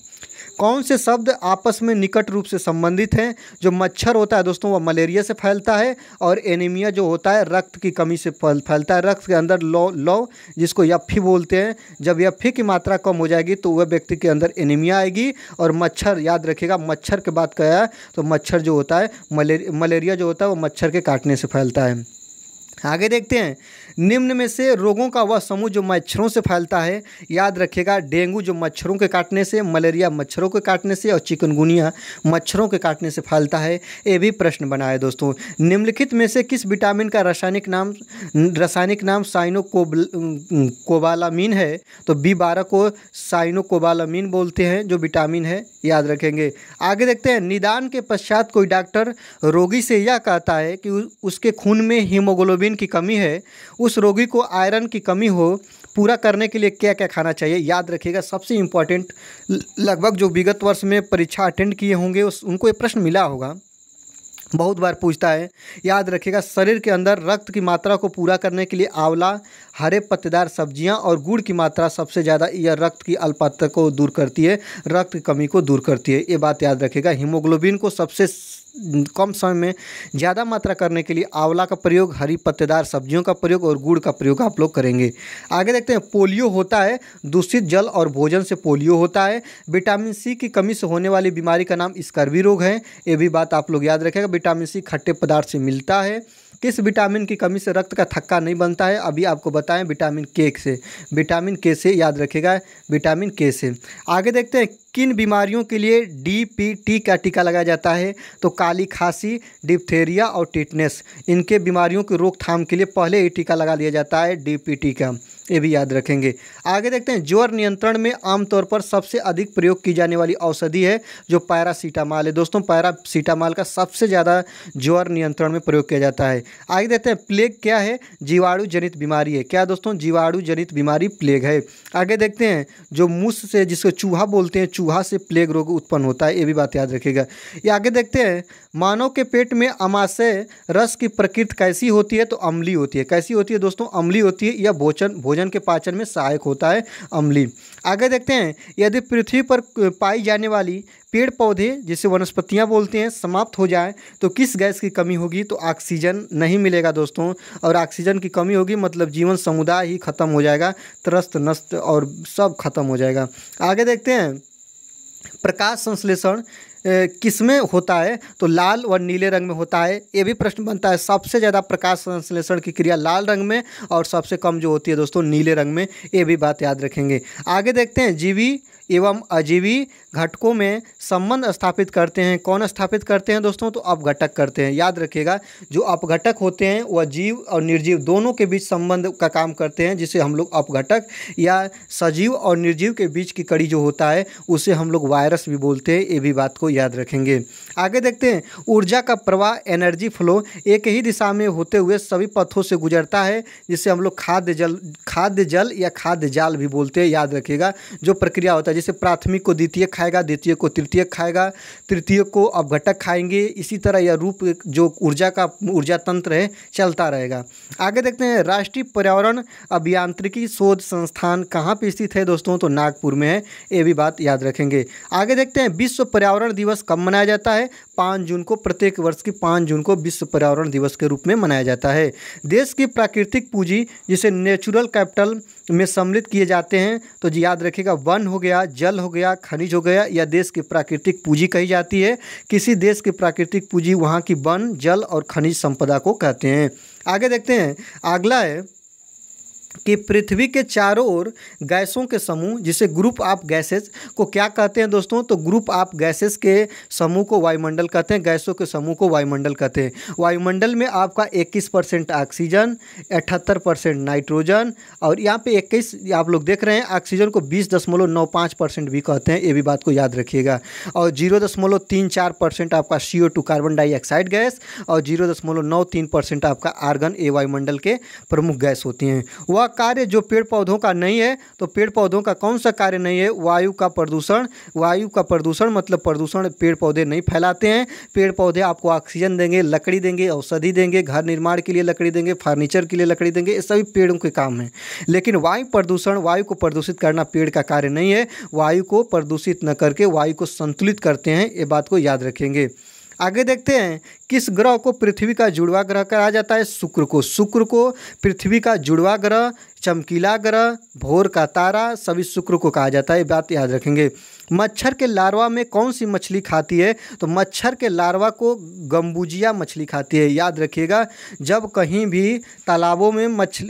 कौन से शब्द आपस में निकट रूप से संबंधित हैं? जो मच्छर होता है दोस्तों वह मलेरिया से फैलता है, और एनीमिया जो होता है रक्त की कमी से फैलता है। रक्त के अंदर लौ जिसको यफ्फी बोलते हैं, जब यफ्फी की मात्रा कम हो जाएगी तो वह व्यक्ति के अंदर एनीमिया आएगी। और मच्छर, याद रखिएगा, मच्छर की बात करा तो मच्छर जो होता है मलेरिया जो होता है वो मच्छर के काटने से फैलता है। आगे देखते हैं, निम्न में से रोगों का वह समूह जो मच्छरों से फैलता है, याद रखिएगा। डेंगू जो मच्छरों के काटने से, मलेरिया मच्छरों के काटने से, और चिकनगुनिया मच्छरों के काटने से फैलता है, ये भी प्रश्न बना है दोस्तों। निम्नलिखित में से किस विटामिन का रासायनिक नाम साइनोकोबालामीन है? तो B12 को साइनोकोबालामीन बोलते हैं, जो विटामिन है, याद रखेंगे। आगे देखते हैं, निदान के पश्चात कोई डॉक्टर रोगी से यह कहता है कि उसके खून में हीमोग्लोबिन की कमी है, उस रोगी को आयरन की कमी हो पूरा करने के लिए क्या क्या खाना चाहिए? याद रखिएगा, सबसे इम्पॉर्टेंट, लगभग जो विगत वर्ष में परीक्षा अटेंड किए होंगे उनको ये प्रश्न मिला होगा, बहुत बार पूछता है। याद रखिएगा, शरीर के अंदर रक्त की मात्रा को पूरा करने के लिए आंवला, हरे पत्तेदार सब्जियां और गुड़ की मात्रा सबसे ज़्यादा, यह रक्त की अल्पता को दूर करती है, रक्त की कमी को दूर करती है, ये बात याद रखिएगा। हीमोग्लोबिन को सबसे कम समय में ज़्यादा मात्रा करने के लिए आंवला का प्रयोग, हरी पत्तेदार सब्जियों का प्रयोग और गुड़ का प्रयोग आप लोग करेंगे। आगे देखते हैं, पोलियो होता है दूषित जल और भोजन से पोलियो होता है। विटामिन सी की कमी से होने वाली बीमारी का नाम स्कर्वी रोग है। ये भी बात आप लोग याद रखेगा। विटामिन सी खट्टे पदार्थ से मिलता है। किस विटामिन की कमी से रक्त का थक्का नहीं बनता है? अभी आपको बताएं, विटामिन के से। विटामिन के से याद रखेगा, विटामिन के से। आगे देखते हैं, किन बीमारियों के लिए डीपीटी का टीका लगाया जाता है? तो काली खांसी, डिप्थेरिया और टिटनेस, इनके बीमारियों की रोकथाम के लिए पहले ही टीका लगा लिया जाता है डीपीटी का। ये भी याद रखेंगे। आगे देखते हैं, ज्वर नियंत्रण में आमतौर पर सबसे अधिक प्रयोग की जाने वाली औषधि है जो पैरासीटामॉल है। दोस्तों, पैरासीटामॉल का सबसे ज़्यादा ज्वर नियंत्रण में प्रयोग किया जाता है। आगे देखते हैं, प्लेग क्या है? जीवाणु जनित बीमारी है। क्या दोस्तों? जीवाणु जनित बीमारी प्लेग है। आगे देखते हैं, जो मूस से, जिसको चूहा बोलते हैं, चूहा से प्लेग रोग उत्पन्न होता है। ये भी बात याद रखिएगा। ये आगे देखते हैं, मानव के पेट में अमाशय रस की प्रकृति कैसी होती है? तो अम्लीय होती है। कैसी होती है दोस्तों? अम्लीय होती है। यह भोजन के पाचन में सहायक होता है, अम्लीय। आगे देखते हैं, यदि पृथ्वी पर पाई जाने वाली पेड़ पौधे, जिसे वनस्पतियां बोलते हैं, समाप्त हो जाए तो किस गैस की कमी होगी? तो ऑक्सीजन नहीं मिलेगा दोस्तों। और ऑक्सीजन की कमी होगी मतलब जीवन समुदाय ही खत्म हो जाएगा, त्रस्त नस्त और सब खत्म हो जाएगा। आगे देखते हैं, प्रकाश संश्लेषण किसमें होता है? तो लाल व नीले रंग में होता है। ये भी प्रश्न बनता है, सबसे ज़्यादा प्रकाश संश्लेषण की क्रिया लाल रंग में और सबसे कम जो होती है दोस्तों नीले रंग में। ये भी बात याद रखेंगे। आगे देखते हैं, जीवी एवं अजीवी घटकों में संबंध स्थापित करते हैं। कौन स्थापित करते हैं दोस्तों? तो अपघटक करते हैं। याद रखिएगा, जो अपघटक होते हैं वह जीव और निर्जीव दोनों के बीच संबंध का काम करते हैं, जिसे हम लोग अपघटक या सजीव और निर्जीव के बीच की कड़ी जो होता है उसे हम लोग वायरस भी बोलते हैं। ये भी बात को याद रखेंगे। आगे देखते हैं, ऊर्जा का प्रवाह, एनर्जी फ्लो, एक ही दिशा में होते हुए सभी पथों से गुजरता है, जिसे हम लोग खाद्य जल या खाद्य जाल भी बोलते हैं। याद रखिएगा, जो प्रक्रिया होता है, जैसे प्राथमिक को द्वितीयक खाएगा, द्वितीय को तृतीयक खाएगा, तृतीय को अपघटक खाएंगे। इसी तरह यह रूप जो ऊर्जा तंत्र है चलता रहेगा। आगे देखते हैं, राष्ट्रीय पर्यावरण अभियांत्रिकी शोध संस्थान कहाँ पे स्थित है दोस्तों? तो नागपुर में है। ये भी बात याद रखेंगे। आगे देखते हैं, विश्व पर्यावरण दिवस कब मनाया जाता है? 5 जून को। प्रत्येक वर्ष की 5 जून को विश्व पर्यावरण दिवस के रूप में मनाया जाता है। देश की प्राकृतिक पूंजी, जिसे नेचुरल कैपिटल में सम्मिलित किए जाते हैं, तो याद रखिएगा, वन हो गया, जल हो गया, खनिज हो गया, या देश की प्राकृतिक पूंजी कही जाती है। किसी देश की प्राकृतिक पूंजी वहाँ की वन, जल और खनिज संपदा को कहते हैं। आगे देखते हैं, अगला है कि पृथ्वी के चारों ओर गैसों के समूह, जिसे ग्रुप ऑफ गैसेस को क्या कहते हैं दोस्तों? तो ग्रुप ऑफ गैसेस के समूह को वायुमंडल कहते हैं। गैसों के समूह को वायुमंडल कहते हैं। वायुमंडल में आपका 21% ऑक्सीजन, 78% नाइट्रोजन, और यहाँ पे 21 आप लोग देख रहे हैं, ऑक्सीजन को 20.95% भी कहते हैं। ये भी बात को याद रखिएगा। और 0.34% आपका CO2 कार्बन डाइऑक्साइड गैस, और 0.93% आपका आर्गन, ये वायुमंडल के प्रमुख गैस होती हैं। वह कार्य जो पेड़ पौधों का नहीं है, तो पेड़ पौधों का कौन सा कार्य नहीं है? वायु का प्रदूषण। वायु का प्रदूषण मतलब प्रदूषण पेड़ पौधे नहीं फैलाते हैं। पेड़ पौधे आपको ऑक्सीजन देंगे, लकड़ी देंगे, औषधि देंगे, घर निर्माण के लिए लकड़ी देंगे, फर्नीचर के लिए लकड़ी देंगे, ये सभी पेड़ों के काम हैं। लेकिन वायु प्रदूषण, वायु को प्रदूषित करना पेड़ का कार्य नहीं है। वायु को प्रदूषित न करके वायु को संतुलित करते हैं। ये बात को याद रखेंगे। आगे देखते हैं, किस ग्रह को पृथ्वी का जुड़वा ग्रह कहा जाता है? शुक्र को। शुक्र को पृथ्वी का जुड़वा ग्रह, चमकीला ग्रह, भोर का तारा, सभी शुक्र को कहा जाता है। ये बात याद रखेंगे। मच्छर के लार्वा में कौन सी मछली खाती है? तो मच्छर के लार्वा को गम्बूजिया मछली खाती है। याद रखिएगा, जब कहीं भी तालाबों में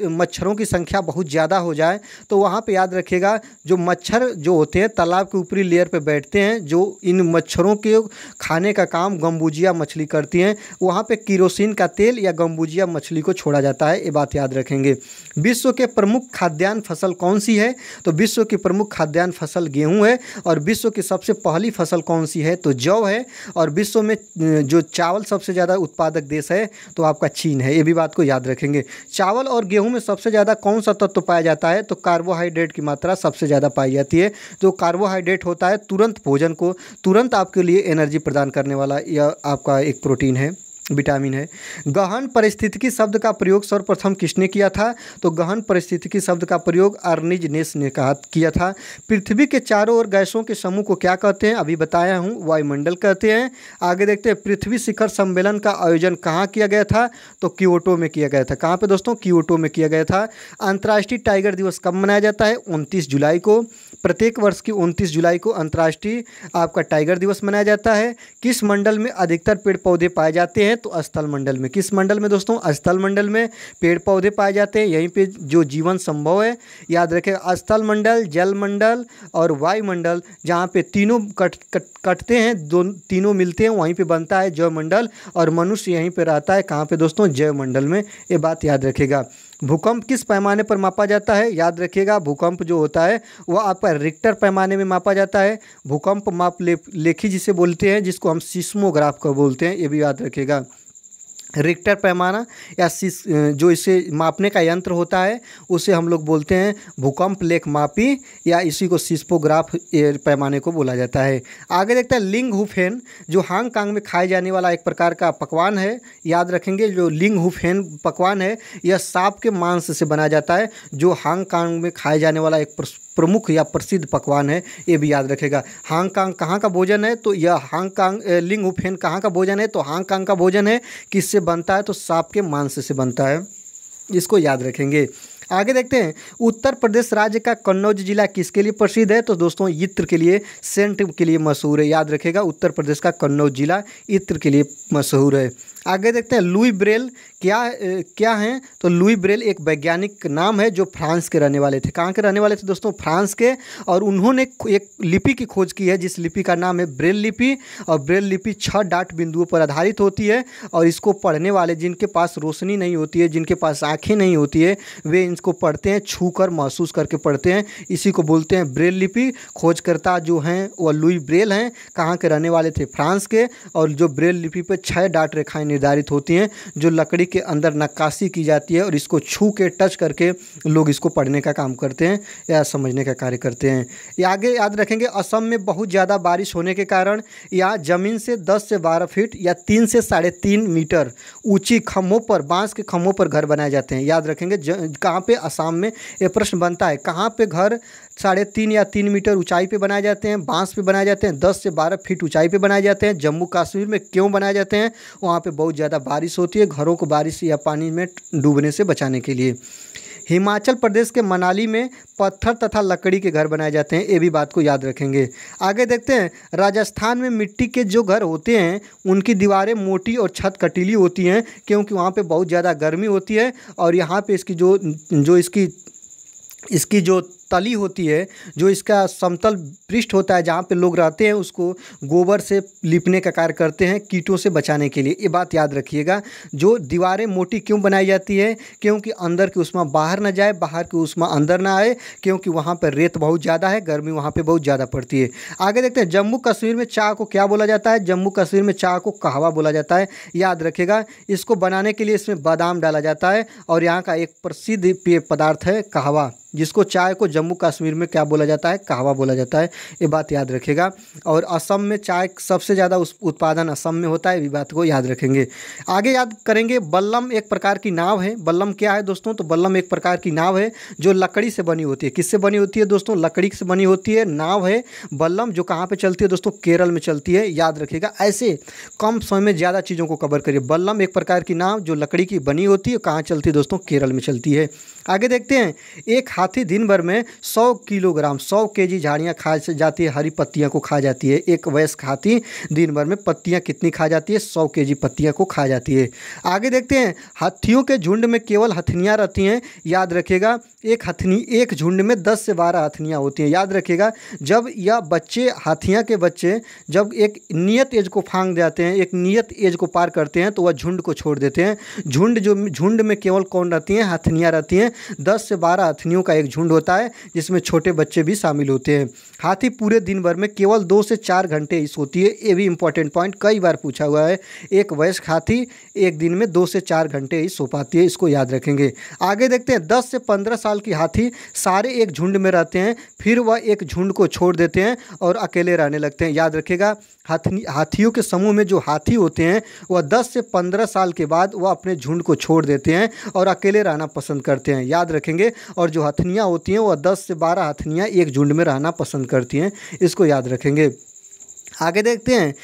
मच्छरों की संख्या बहुत ज़्यादा हो जाए तो वहाँ पे याद रखिएगा, जो मच्छर जो होते हैं तालाब के ऊपरी लेयर पे बैठते हैं, जो इन मच्छरों के खाने का काम गम्बूजिया मछली करती हैं। वहाँ पे केरोसिन का तेल या गम्बूजिया मछली को छोड़ा जाता है। ये बात याद रखेंगे। विश्व के प्रमुख खाद्यान्न फसल कौन सी है? तो विश्व की प्रमुख खाद्यान्न फसल गेहूं है। और विश्व की सबसे पहली फसल कौन सी है? तो जौ है। और विश्व में जो चावल सबसे ज़्यादा उत्पादक देश है तो आपका चीन है। ये भी बात को याद रखेंगे। चावल और गेहूं में सबसे ज़्यादा कौन सा तत्व पाया जाता है? तो कार्बोहाइड्रेट की मात्रा सबसे ज़्यादा पाई जाती है। जो कार्बोहाइड्रेट होता है तुरंत भोजन को, तुरंत आपके लिए एनर्जी प्रदान करने वाला यह आपका एक प्रोटीन है। विटामिन है। गहन परिस्थितिकी शब्द का प्रयोग सर्वप्रथम किसने किया था? तो गहन परिस्थितिकी शब्द का प्रयोग अर्नीज नेस ने किया था। पृथ्वी के चारों ओर गैसों के समूह को क्या कहते हैं? अभी बताया हूँ, वायुमंडल कहते हैं। आगे देखते हैं, पृथ्वी शिखर सम्मेलन का आयोजन कहाँ किया गया था? तो क्योटो में किया गया था। कहाँ पे दोस्तों? क्योटो में किया गया था। अंतर्राष्ट्रीय टाइगर दिवस कब मनाया जाता है? 29 जुलाई को। प्रत्येक वर्ष की 29 जुलाई को अंतर्राष्ट्रीय आपका टाइगर दिवस मनाया जाता है। किस मंडल में अधिकतर पेड़ पौधे पाए जाते हैं? तो स्थल मंडल में। किस मंडल में दोस्तों? स्थल मंडल में पेड़ पौधे पाए जाते हैं। यहीं पे जो जीवन संभव है। याद रखें, स्थल मंडल, जल मंडल और वायुमंडल, जहाँ पे तीनों कटते हैं, तीनों मिलते हैं, वहीं पे बनता है जैव मंडल और मनुष्य यहीं पे रहता है। कहाँ पे दोस्तों? जैव मंडल में। ये बात याद रखिएगा। भूकंप किस पैमाने पर मापा जाता है? याद रखिएगा, भूकंप जो होता है वह आपका रिक्टर पैमाने में मापा जाता है। भूकंप माप लेखी जिसे बोलते हैं, जिसको हम सिस्मोग्राफ को बोलते हैं, ये भी याद रखिएगा। रिक्टर पैमाना या जो इसे मापने का यंत्र होता है उसे हम लोग बोलते हैं भूकंप लेख मापी, या इसी को सिस्मोग्राफ पैमाने को बोला जाता है। आगे देखते हैं, लिंग हुफेन जो हांगकांग में खाए जाने वाला एक प्रकार का पकवान है। याद रखेंगे, जो लिंग हुफेन पकवान है यह सांप के मांस से बनाया जाता है, जो हांगकांग में खाए जाने वाला एक प्रमुख या प्रसिद्ध पकवान है। ये भी याद रखेगा। हांगकांग कहाँ का भोजन है? तो यह हांगकांग लिंग हुफेन कहाँ का भोजन है? तो हांगकांग का भोजन है। किससे बनता है? तो सांप के मांस से बनता है। इसको याद रखेंगे। आगे देखते हैं, उत्तर प्रदेश राज्य का कन्नौज जिला किसके लिए प्रसिद्ध है? तो दोस्तों इत्र के लिए, सेंट के लिए मशहूर है। याद रखेगा, उत्तर प्रदेश का कन्नौज जिला इत्र के लिए मशहूर है। आगे देखते हैं, लुई ब्रेल क्या हैं? तो लुई ब्रेल एक वैज्ञानिक नाम है जो फ्रांस के रहने वाले थे। कहाँ के रहने वाले थे दोस्तों? फ्रांस के। और उन्होंने एक लिपि की खोज की है जिस लिपि का नाम है ब्रेल लिपि। और ब्रेल लिपि 6 डाट बिंदुओं पर आधारित होती है। और इसको पढ़ने वाले, जिनके पास रोशनी नहीं होती है, जिनके पास आँखें नहीं होती है, वे इसको पढ़ते हैं, छू कर महसूस करके पढ़ते हैं। इसी को बोलते हैं ब्रेल लिपि। खोजकर्ता जो हैं वह लुई ब्रेल हैं। कहाँ के रहने वाले थे? फ्रांस के। और जो ब्रेल लिपि पर 6 डाट रेखाएँ निर्धारित होती हैं, जो लकड़ी के अंदर नक्काशी की जाती है, और इसको छू के टच करके लोग इसको पढ़ने का काम करते हैं या समझने का कार्य करते हैं। ये आगे याद रखेंगे, असम में बहुत ज़्यादा बारिश होने के कारण यहाँ ज़मीन से 10 से 12 फीट या 3 से 3.5 मीटर ऊंची खम्भों पर, बांस के खम्भों पर घर बनाए जाते हैं। याद रखेंगे, कहाँ पे? असम में। ये प्रश्न बनता है, कहाँ पे घर 3.5 या 3 मीटर ऊंचाई पे बनाए जाते हैं, बांस पे बनाए जाते हैं, 10 से 12 फीट ऊंचाई पे बनाए जाते हैं? जम्मू कश्मीर में। क्यों बनाए जाते हैं? वहाँ पे बहुत ज़्यादा बारिश होती है, घरों को बारिश या पानी में डूबने से बचाने के लिए। हिमाचल प्रदेश के मनाली में पत्थर तथा लकड़ी के घर बनाए जाते हैं। ये भी बात को याद रखेंगे। आगे देखते हैं, राजस्थान में मिट्टी के जो घर होते हैं उनकी दीवारें मोटी और छत कटीली होती हैं, क्योंकि वहाँ पे बहुत ज़्यादा गर्मी होती है। और यहाँ पे इसकी जो तली होती है, जो इसका समतल पृष्ठ होता है जहाँ पे लोग रहते हैं, उसको गोबर से लिपने का कार्य करते हैं कीटों से बचाने के लिए। ये बात याद रखिएगा। जो दीवारें मोटी क्यों बनाई जाती है? क्योंकि अंदर की उष्मा बाहर ना जाए, बाहर की उष्मा अंदर ना आए, क्योंकि वहाँ पर रेत बहुत ज़्यादा है, गर्मी वहाँ पर बहुत ज़्यादा पड़ती है। आगे देखते हैं, जम्मू कश्मीर में चाय को क्या बोला जाता है? जम्मू कश्मीर में चाय को कहवा बोला जाता है। याद रखिएगा, इसको बनाने के लिए इसमें बादाम डाला जाता है। और यहाँ का एक प्रसिद्ध पेय पदार्थ है कहवा, जिसको चाय को जम्मू कश्मीर में क्या बोला जाता है? कहवा बोला जाता है। ये बात याद रखेगा। और असम में चाय सबसे ज़्यादा उत्पादन असम में होता है, ये बात को याद रखेंगे। आगे याद करेंगे, बल्लम एक प्रकार की नाव है। बल्लम क्या है दोस्तों? तो बल्लम एक प्रकार की नाव है जो लकड़ी से बनी होती है। किससे बनी होती है दोस्तों? लकड़ी से बनी होती है, नाव है बल्लम, जो कहाँ पर चलती है दोस्तों? केरल में चलती है। याद रखिएगा, ऐसे कम समय में ज़्यादा चीज़ों को कवर करिए। बल्लम एक प्रकार की नाव जो लकड़ी की बनी होती है, कहाँ चलती है दोस्तों? केरल में चलती है। आगे देखते हैं, एक हाथी दिन भर में 100 किलोग्राम 100 केजी झाड़ियाँ खा जाती है, हरी पत्तियाँ को खा जाती है। एक वयस्क हाथी दिन भर में पत्तियाँ कितनी खा जाती है? 100 केजी पत्तियाँ को खा जाती है। आगे देखते हैं, हाथियों के झुंड में केवल हथनियाँ रहती हैं। याद रखिएगा, एक झुंड में 10 से 12 हथनियाँ होती हैं। याद रखिएगा, जब यह बच्चे, हाथियाँ के बच्चे जब एक नियत एज को फांग जाते हैं, एक नियत एज को पार करते हैं, तो वह झुंड को छोड़ देते हैं। झुंड में केवल कौन रहती हैं? हथनियाँ रहती हैं। 10 से 12 हथनियों का एक झुंड होता है। जिसमें छोटे बच्चे भी शामिल होते हैं। हाथी पूरे दिन भर में केवल 2 से 4 घंटे ही सोती है, ये भी इंपॉर्टेंट पॉइंट कई बार पूछा हुआ है। एक वयस्क हाथी एक दिन में 2 से 4 घंटे ही सो पाती है, इसको याद रखेंगे। आगे देखते हैं, 10 से 15 साल की हाथी सारे एक झुंड में रहते हैं, फिर वह एक झुंड को छोड़ देते हैं और अकेले रहने लगते हैं। याद रखिएगा, हाथियों के समूह में जो हाथी होते हैं वह 10 से 15 साल के बाद वह अपने झुंड को छोड़ देते हैं और अकेले रहना पसंद करते हैं, याद रखेंगे। और जो हथनियाँ होती हैं वह 10 से 12 हथनियाँ एक झुंड में रहना पसंद करती हैं, इसको याद रखेंगे। आगे देखते हैं,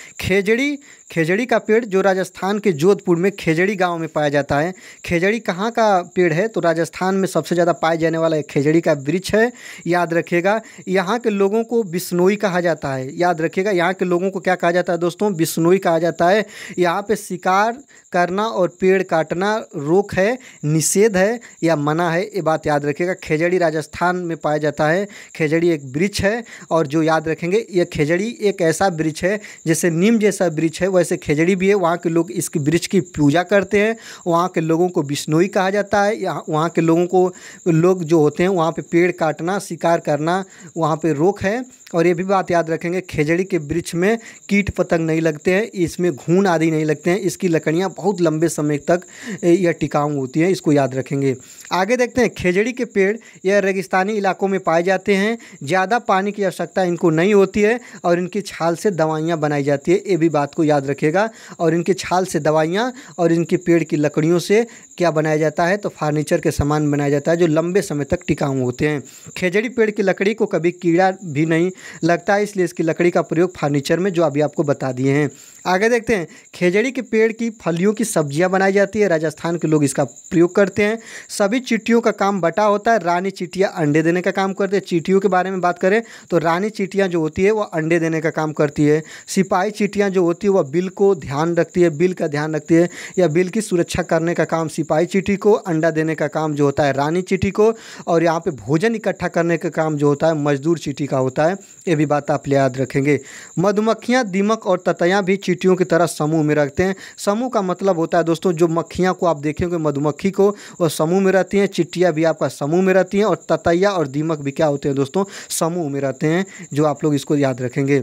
खेजड़ी का पेड़ जो राजस्थान के जोधपुर में खेजड़ी गांव में पाया जाता है। खेजड़ी कहाँ का पेड़ है? तो राजस्थान में सबसे ज़्यादा पाए जाने वाला एक खेजड़ी का वृक्ष है, याद रखिएगा। यहाँ के लोगों को बिश्नोई कहा जाता है, याद रखिएगा। यहाँ के लोगों को क्या कहा जाता है दोस्तों? बिश्नोई कहा जाता है। यहाँ पे शिकार करना और पेड़ काटना रोक है, निषेध है या मना है, ये बात याद रखिएगा। खेजड़ी राजस्थान में पाया जाता है। खेजड़ी एक वृक्ष है और जो याद रखेंगे, ये खेजड़ी एक ऐसा वृक्ष है जैसे नीम जैसा वृक्ष है वैसे खेजड़ी भी है। वहाँ के लोग इस वृक्ष की पूजा करते हैं। वहाँ के लोगों को बिश्नोई कहा जाता है। वहाँ के लोग जो होते हैं वहाँ पे पेड़ काटना, शिकार करना वहाँ पे रोक है। और ये भी बात याद रखेंगे, खेजड़ी के वृक्ष में कीट पतंग नहीं लगते हैं, इसमें घून आदि नहीं लगते हैं, इसकी लकड़ियाँ बहुत लंबे समय तक यह टिकाऊ होती हैं, इसको याद रखेंगे। आगे देखते हैं, खेजड़ी के पेड़ यह रेगिस्तानी इलाकों में पाए जाते हैं। ज़्यादा पानी की आवश्यकता इनको नहीं होती है और इनकी छाल से दवाइयाँ बनाई जाती है, ये भी बात को याद रखिएगा। और इनकी छाल से दवाइयाँ और इनके पेड़ की लकड़ियों से क्या बनाया जाता है? तो फर्नीचर के सामान बनाया जाता है जो लंबे समय तक टिकाऊ होते हैं। खेजड़ी पेड़ की लकड़ी को कभी कीड़ा भी नहीं लगता है, इसलिए इसकी लकड़ी का प्रयोग फर्नीचर में जो अभी आपको बता दिए हैं। आगे देखते हैं, खेजड़ी के पेड़ की फलियों की सब्जियां बनाई जाती है। राजस्थान के लोग इसका प्रयोग करते हैं। सभी चींटियों का काम बटा होता है। रानी चींटियां अंडे देने का काम करती है। चींटियों के बारे में बात करें तो रानी चींटियां जो होती है वह अंडे देने का काम करती है। सिपाही चींटियां जो होती है वह बिल को ध्यान रखती है, बिल का ध्यान रखती है या बिल की सुरक्षा करने का काम सिपाही चींटी को, अंडा देने का काम जो होता है रानी चींटी को, और यहाँ पे भोजन इकट्ठा करने का काम जो होता है मजदूर चींटी का होता है। ये भी बात आप याद रखेंगे। मधुमक्खियाँ, दीमक और ततैयाँ भी चींटियों की तरह समूह में रहते हैं। समूह का मतलब होता है दोस्तों, जो मक्खियाँ को आप देखेंगे मधुमक्खी को वो समूह में रहती हैं, चिट्टियाँ भी आपका समूह में रहती हैं और ततैया और दीमक भी क्या होते हैं दोस्तों? समूह में रहते हैं, जो आप लोग इसको याद रखेंगे।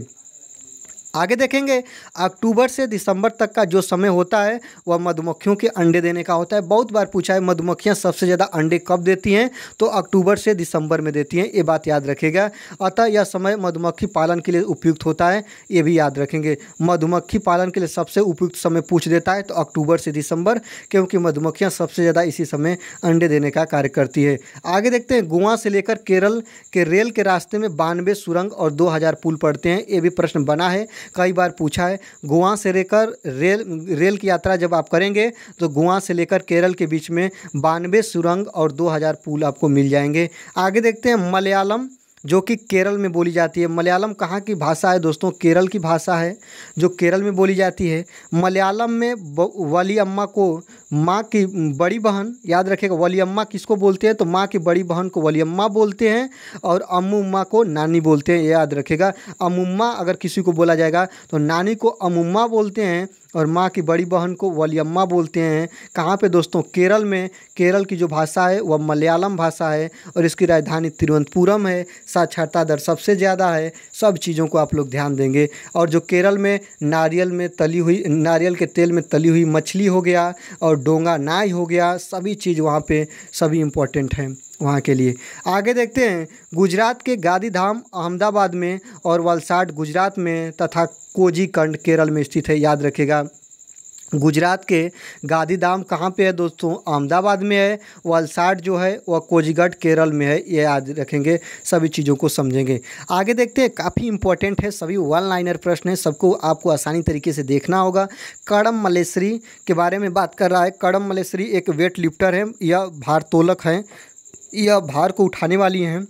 आगे देखेंगे, अक्टूबर से दिसंबर तक का जो समय होता है वह मधुमक्खियों के अंडे देने का होता है। बहुत बार पूछा है मधुमक्खियां सबसे ज़्यादा अंडे कब देती हैं? तो अक्टूबर से दिसंबर में देती हैं, ये बात याद रखिएगा। अतः यह समय मधुमक्खी पालन के लिए उपयुक्त होता है, ये भी याद रखेंगे। मधुमक्खी पालन के लिए सबसे उपयुक्त समय पूछ देता है तो अक्टूबर से दिसंबर, क्योंकि मधुमक्खियाँ सबसे ज़्यादा इसी समय अंडे देने का कार्य करती है। आगे देखते हैं, गोवा से लेकर केरल के रेल के रास्ते में 92 सुरंग और 2000 पुल पड़ते हैं, ये भी प्रश्न बना है, कई बार पूछा है। गोवा से लेकर रेल की यात्रा जब आप करेंगे तो गोवा से लेकर केरल के बीच में 92 सुरंग और 2000 पुल आपको मिल जाएंगे। आगे देखते हैं, मलयालम जो कि केरल में बोली जाती है। मलयालम कहाँ की भाषा है दोस्तों? केरल की भाषा है जो केरल में बोली जाती है। मलयालम में वलियम्मा को माँ की बड़ी बहन, याद रखिएगा, वलियम्मा किसको बोलते हैं? तो माँ की बड़ी बहन को वलियम्मा बोलते हैं और अम्मुम्मा को नानी बोलते हैं, याद रखिएगा। अम्मुम्मा अगर किसी को बोला जाएगा तो नानी को अम्मुम्मा बोलते हैं और माँ की बड़ी बहन को वलियम्मा बोलते हैं। कहाँ पे दोस्तों? केरल में। केरल की जो भाषा है वह मलयालम भाषा है और इसकी राजधानी तिरुवनंतपुरम है। साक्षरता दर सबसे ज़्यादा है। सब चीज़ों को आप लोग ध्यान देंगे। और जो केरल में नारियल के तेल में तली हुई मछली हो गया और डोंगा नाई हो गया, सभी चीज़ वहाँ पे सभी इम्पोर्टेंट हैं वहाँ के लिए। आगे देखते हैं, गुजरात के गांधीधाम अहमदाबाद में और वलसाड गुजरात में तथा कोझीकोड केरल में स्थित है, याद रखिएगा। गुजरात के गांधीधाम कहाँ पे है दोस्तों? अहमदाबाद में है। वलसाड जो है वह कोझीकोड केरल में है, ये याद रखेंगे, सभी चीज़ों को समझेंगे। आगे देखते हैं, काफ़ी इंपॉर्टेंट है, सभी वन लाइनर प्रश्न है, सबको आपको आसानी तरीके से देखना होगा। कडम मल्लेश्वरी के बारे में बात कर रहा है। कडम मल्लेश्वरी एक वेट लिफ्टर है, यह भारोत्तोलक है, यह भार को उठाने वाली हैं।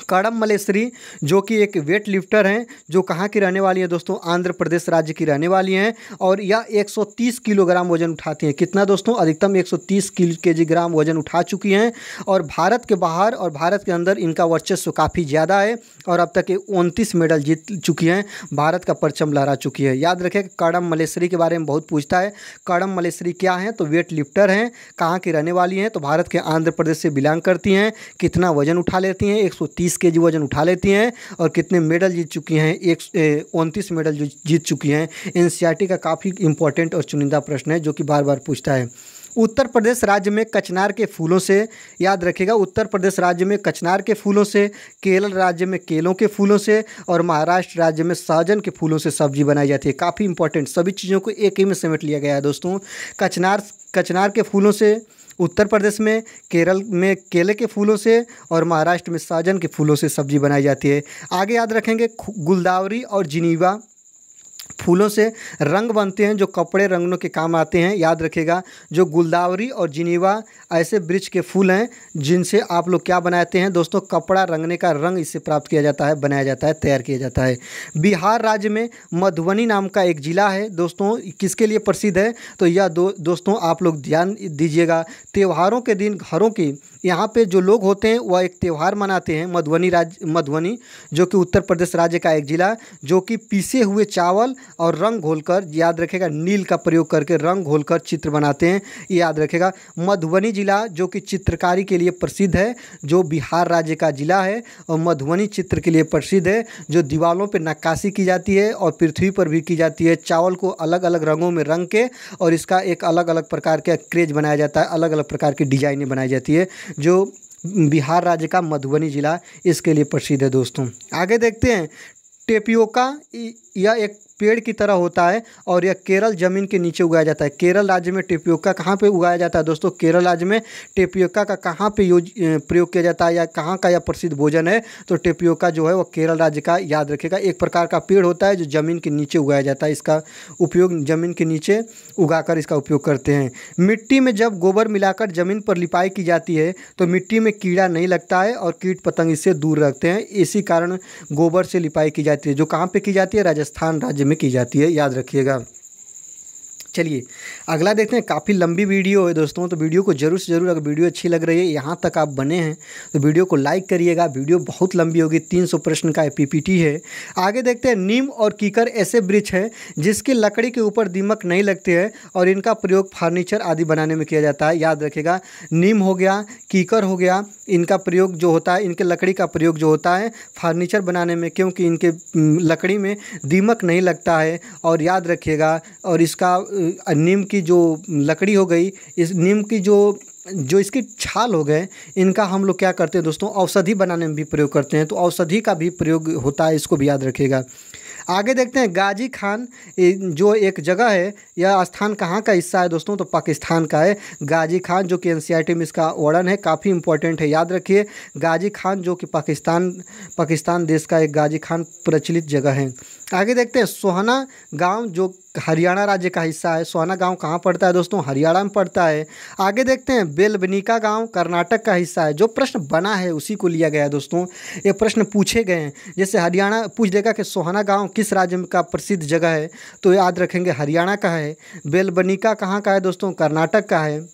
कडम मल्लेश्वरी जो कि एक वेट लिफ्टर हैं, जो कहाँ की रहने वाली हैं दोस्तों, आंध्र प्रदेश राज्य की रहने वाली हैं। और यह 130 किलोग्राम वजन उठाती हैं। कितना दोस्तों, अधिकतम 130 किलोग्राम वजन उठा चुकी हैं। और भारत के बाहर और भारत के अंदर इनका वर्चस्व काफ़ी ज़्यादा है और अब तक ये 29 मेडल जीत चुकी हैं, भारत का परचम लहरा चुकी है। याद रखें कि कडम मल्लेश्वरी के बारे में बहुत पूछता है। कडम मल्लेश्वरी क्या हैं, तो वेट लिफ्टर हैं, कहाँ की रहने वाली हैं, तो भारत के आंध्र प्रदेश से बिलोंग करती हैं। कितना वजन उठा लेती हैं, 130 केजी वजन उठा लेती हैं। और कितने मेडल जीत चुकी हैं, 29 मेडल जो जीत चुकी हैं। एनसीईआरटी का काफ़ी इंपॉर्टेंट और चुनिंदा प्रश्न है जो कि बार बार पूछता है। उत्तर प्रदेश राज्य में कचनार के फूलों से, याद रखिएगा, उत्तर प्रदेश राज्य में कचनार के फूलों से, केरल राज्य में केलों के फूलों से और महाराष्ट्र राज्य में सहजन के फूलों से सब्जी बनाई जाती है। काफ़ी इंपॉर्टेंट, सभी चीज़ों को एक ही में समेट लिया गया है दोस्तों। कचनार के फूलों से उत्तर प्रदेश में, केरल में केले के फूलों से और महाराष्ट्र में सहजन के फूलों से सब्जी बनाई जाती है। आगे याद रखेंगे गुलदावरी और जिनीवा फूलों से रंग बनते हैं जो कपड़े रंगने के काम आते हैं। याद रखिएगा, जो गुलदावरी और जिनीवा ऐसे वृक्ष के फूल हैं जिनसे आप लोग क्या बनाते हैं दोस्तों, कपड़ा रंगने का रंग इससे प्राप्त किया जाता है, बनाया जाता है, तैयार किया जाता है। बिहार राज्य में मधुबनी नाम का एक ज़िला है दोस्तों, किसके लिए प्रसिद्ध है, तो यह दोस्तों आप लोग ध्यान दीजिएगा, त्योहारों के दिन घरों की यहाँ पे जो लोग होते हैं वह एक त्यौहार मनाते हैं। मधुबनी जो कि उत्तर प्रदेश राज्य का एक ज़िला, जो कि पीसे हुए चावल और रंग घोलकर, याद रखेगा, नील का प्रयोग करके रंग घोलकर चित्र बनाते हैं, ये याद रखेगा। मधुबनी ज़िला जो कि चित्रकारी के लिए प्रसिद्ध है, जो बिहार राज्य का ज़िला है। और मधुबनी चित्र के लिए प्रसिद्ध है, जो दीवारों पर नक्काशी की जाती है और पृथ्वी पर भी की जाती है। चावल को अलग अलग रंगों में रंग के और इसका एक अलग अलग प्रकार का क्रेज बनाया जाता है, अलग अलग प्रकार की डिजाइनें बनाई जाती है, जो बिहार राज्य का मधुबनी ज़िला इसके लिए प्रसिद्ध है दोस्तों। आगे देखते हैं, टेपियोका यह एक पेड़ की तरह होता है और यह केरल ज़मीन के नीचे उगाया जाता है। केरल राज्य में टेपियोका कहाँ पे उगाया जाता है दोस्तों, केरल राज्य में टेपियोका का कहाँ पे प्रयोग किया जाता है या कहाँ का यह प्रसिद्ध भोजन है, तो टेपियोका जो है वो केरल राज्य का, याद रखिएगा, एक प्रकार का पेड़ होता है जो ज़मीन के नीचे उगाया जाता है। इसका उपयोग ज़मीन के नीचे उगाकर इसका उपयोग करते हैं। मिट्टी में जब गोबर मिलाकर ज़मीन पर लिपाई की जाती है तो मिट्टी में कीड़ा नहीं लगता है और कीट पतंग इससे दूर रखते हैं। इसी कारण गोबर से लिपाई की जाती है, जो कहाँ पर की जाती है, राजस्थान राज्य में की जाती है, याद रखिएगा। चलिए अगला देखते हैं। काफ़ी लंबी वीडियो है दोस्तों, तो वीडियो को जरूर से जरूर, अगर वीडियो अच्छी लग रही है, यहाँ तक आप बने हैं तो वीडियो को लाइक करिएगा। वीडियो बहुत लंबी होगी, 300 प्रश्न का पीपीटी है। आगे देखते हैं, नीम और कीकर ऐसे वृक्ष है जिसकी लकड़ी के ऊपर दीमक नहीं लगते हैं और इनका प्रयोग फर्नीचर आदि बनाने में किया जाता है। याद रखिएगा, नीम हो गया, कीकर हो गया, इनका प्रयोग जो होता है, इनके लकड़ी का प्रयोग जो होता है फर्नीचर बनाने में, क्योंकि इनके लकड़ी में दीमक नहीं लगता है। और याद रखिएगा, और इसका नीम की जो लकड़ी हो गई, इस नीम की जो इसकी छाल हो गए, इनका हम लोग क्या करते हैं दोस्तों, औषधि बनाने में भी प्रयोग करते हैं, तो औषधि का भी प्रयोग होता है, इसको भी याद रखिएगा। आगे देखते हैं, गाजी खान जो एक जगह है, यह स्थान कहाँ का हिस्सा है दोस्तों, तो पाकिस्तान का है। गाजी खान जो कि एनसीईआरटी में इसका वर्णन है, काफ़ी इंपॉर्टेंट है, याद रखिए। गाजी खान जो कि पाकिस्तान देश का एक गाजी खान प्रचलित जगह है। आगे देखते हैं, सोहना गांव जो हरियाणा राज्य का हिस्सा है। सोहना गांव कहाँ पड़ता है दोस्तों, हरियाणा में पड़ता है। आगे देखते हैं, बेलबनिका गांव कर्नाटक का हिस्सा है। जो प्रश्न बना है उसी को लिया गया है दोस्तों, ये प्रश्न पूछे गए हैं। जैसे हरियाणा पूछ देगा कि सोहना गांव किस राज्य का प्रसिद्ध जगह है, तो याद रखेंगे हरियाणा का है। बेलबनिका कहाँ का है दोस्तों, कर्नाटक का है।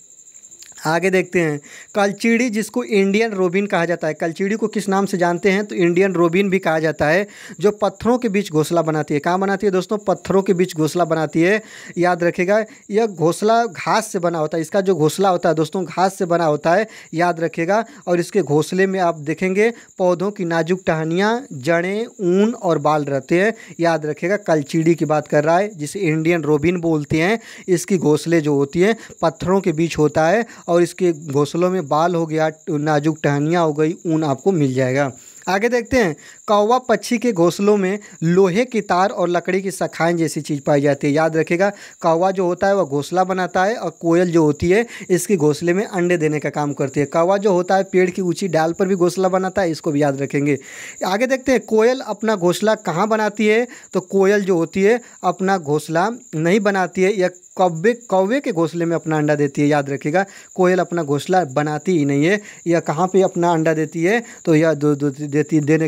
आगे देखते हैं, कलचीड़ी जिसको इंडियन रोबिन कहा जाता है, कलचीड़ी को किस नाम से जानते हैं, तो इंडियन रोबिन भी कहा जाता है, जो पत्थरों के बीच घोंसला बनाती है। कहाँ बनाती है दोस्तों, पत्थरों के बीच घोंसला बनाती है। याद रखिएगा, यह घोंसला घास से बना होता है, इसका जो घोंसला होता है दोस्तों घास से बना होता है, याद रखिएगा। और इसके घोंसले में आप देखेंगे पौधों की नाजुक टहनियाँ, जड़ें, ऊन और बाल रहते हैं। याद रखिएगा, कलचीड़ी की बात कर रहा है, जिसे इंडियन रोबिन बोलते हैं। इसकी घोंसले जो होती हैं पत्थरों के बीच होता है और इसके घोंसलों में बाल हो गया, नाजुक टहनियाँ हो गई, ऊन आपको मिल जाएगा। आगे देखते हैं, कौवा पक्षी के घोंसलों में लोहे की तार और लकड़ी की शाखाएं जैसी चीज़ पाई जाती है। याद रखिएगा, कौवा जो होता है वह घोंसला बनाता है और कोयल जो होती है इसके घोंसले में अंडे देने का काम करती है। कौवा जो होता है पेड़ की ऊंची डाल पर भी घोंसला बनाता है, इसको भी याद रखेंगे। आगे देखते हैं, कोयल अपना घोंसला कहाँ बनाती है, तो कोयल जो होती है अपना घोंसला नहीं बनाती है, यह कौवे कौवे के घोंसले में अपना अंडा देती है। याद रखिएगा, कोयल अपना घोंसला बनाती ही नहीं है। यह कहाँ पे अपना अंडा देती है? तो यह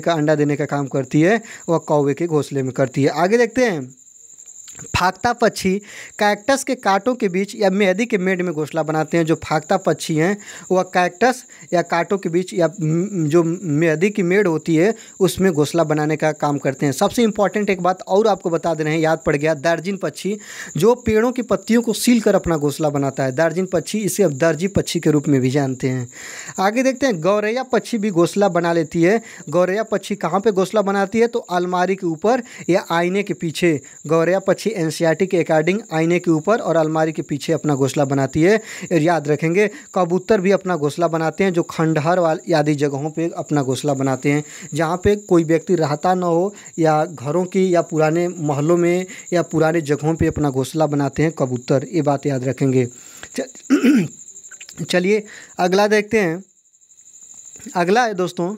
अंडा देने का काम करती है, वह कौवे के घोंसले में करती है। आगे देखते हैं, फाख्ता पक्षी कैक्टस के कांटों के बीच या मेहंदी के मेड़ में घोंसला बनाते हैं। जो फाख्ता पक्षी हैं वह कैक्टस या कांटों के बीच या जो मेहंदी की मेड़ होती है उसमें घोंसला बनाने का काम करते हैं। सबसे इम्पॉर्टेंट एक बात और आपको बता दे रहे हैं, याद पड़ गया, दर्जिन पक्षी जो पेड़ों की पत्तियों को सील कर अपना घोंसला बनाता है। दर्जिन पक्षी, इसे अब दर्जी पक्षी के रूप में भी जानते हैं। आगे देखते हैं, गौरैया पक्षी भी घोंसला बना लेती है। गौरैया पक्षी कहाँ पर घोंसला बनाती है? तो अलमारी के ऊपर या आईने के पीछे। गौरैया पक्षी एनसीईआरटी के अकॉर्डिंग आईने के ऊपर और अलमारी के पीछे अपना घोंसला बनाती है। और याद रखेंगे, कबूतर भी अपना घोंसला बनाते हैं, जो खंडहर वाली आदि जगहों पे अपना घोंसला बनाते हैं, जहाँ पे कोई व्यक्ति रहता ना हो, या घरों की या पुराने महलों में या पुराने जगहों पे अपना घोंसला बनाते हैं कबूतर। ये बात याद रखेंगे। चलिए अगला देखते हैं। अगला है दोस्तों,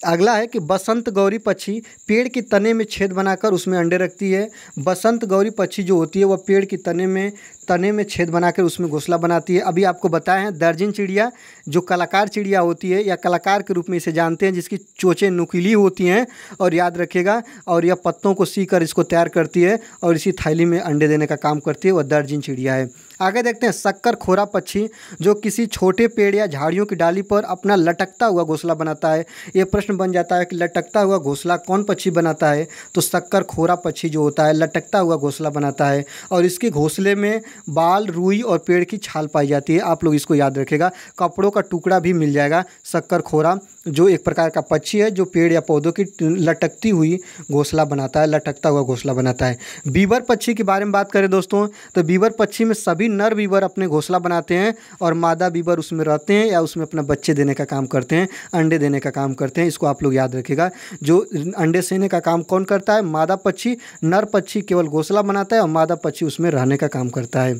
अगला है कि बसंत गौरी पक्षी पेड़ की तने में छेद बनाकर उसमें अंडे रखती है। बसंत गौरी पक्षी जो होती है वह पेड़ की तने में छेद बनाकर उसमें घोंसला बनाती है। अभी आपको बताए हैं, दर्जन चिड़िया जो कलाकार चिड़िया होती है या कलाकार के रूप में इसे जानते हैं, जिसकी चोंचें नुकीली होती हैं। और याद रखिएगा, और यह पत्तों को सीकर इसको तैयार करती है और इसी थैली में अंडे देने का काम करती है, वह दर्जन चिड़िया है। आगे देखते हैं, शक्कर खोरा पक्षी जो किसी छोटे पेड़ या झाड़ियों की डाली पर अपना लटकता हुआ घोंसला बनाता है। ये प्रश्न बन जाता है कि लटकता हुआ घोंसला कौन पक्षी बनाता है? तो शक्कर खोरा पक्षी जो होता है लटकता हुआ घोंसला बनाता है, और इसके घोंसले में बाल, रुई और पेड़ की छाल पाई जाती है। आप लोग इसको याद रखेगा, कपड़ों का टुकड़ा भी मिल जाएगा। शक्कर खोरा जो एक प्रकार का पक्षी है जो पेड़ या पौधों की लटकती हुई घोंसला बनाता है, लटकता हुआ घोंसला बनाता है। बीवर पक्षी के बारे में बात करें दोस्तों, तो बीवर पक्षी में सभी नर बीवर अपने घोंसला बनाते हैं और मादा बीवर उसमें रहते हैं या उसमें अपना बच्चे देने का काम करते हैं, अंडे देने का काम करते हैं। इसको आप लोग याद रखिएगा। जो अंडे सेने का काम कौन करता है? मादा पक्षी। नर पक्षी केवल घोंसला बनाता है और मादा पक्षी उसमें रहने का काम करता है।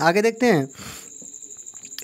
आगे देखते हैं,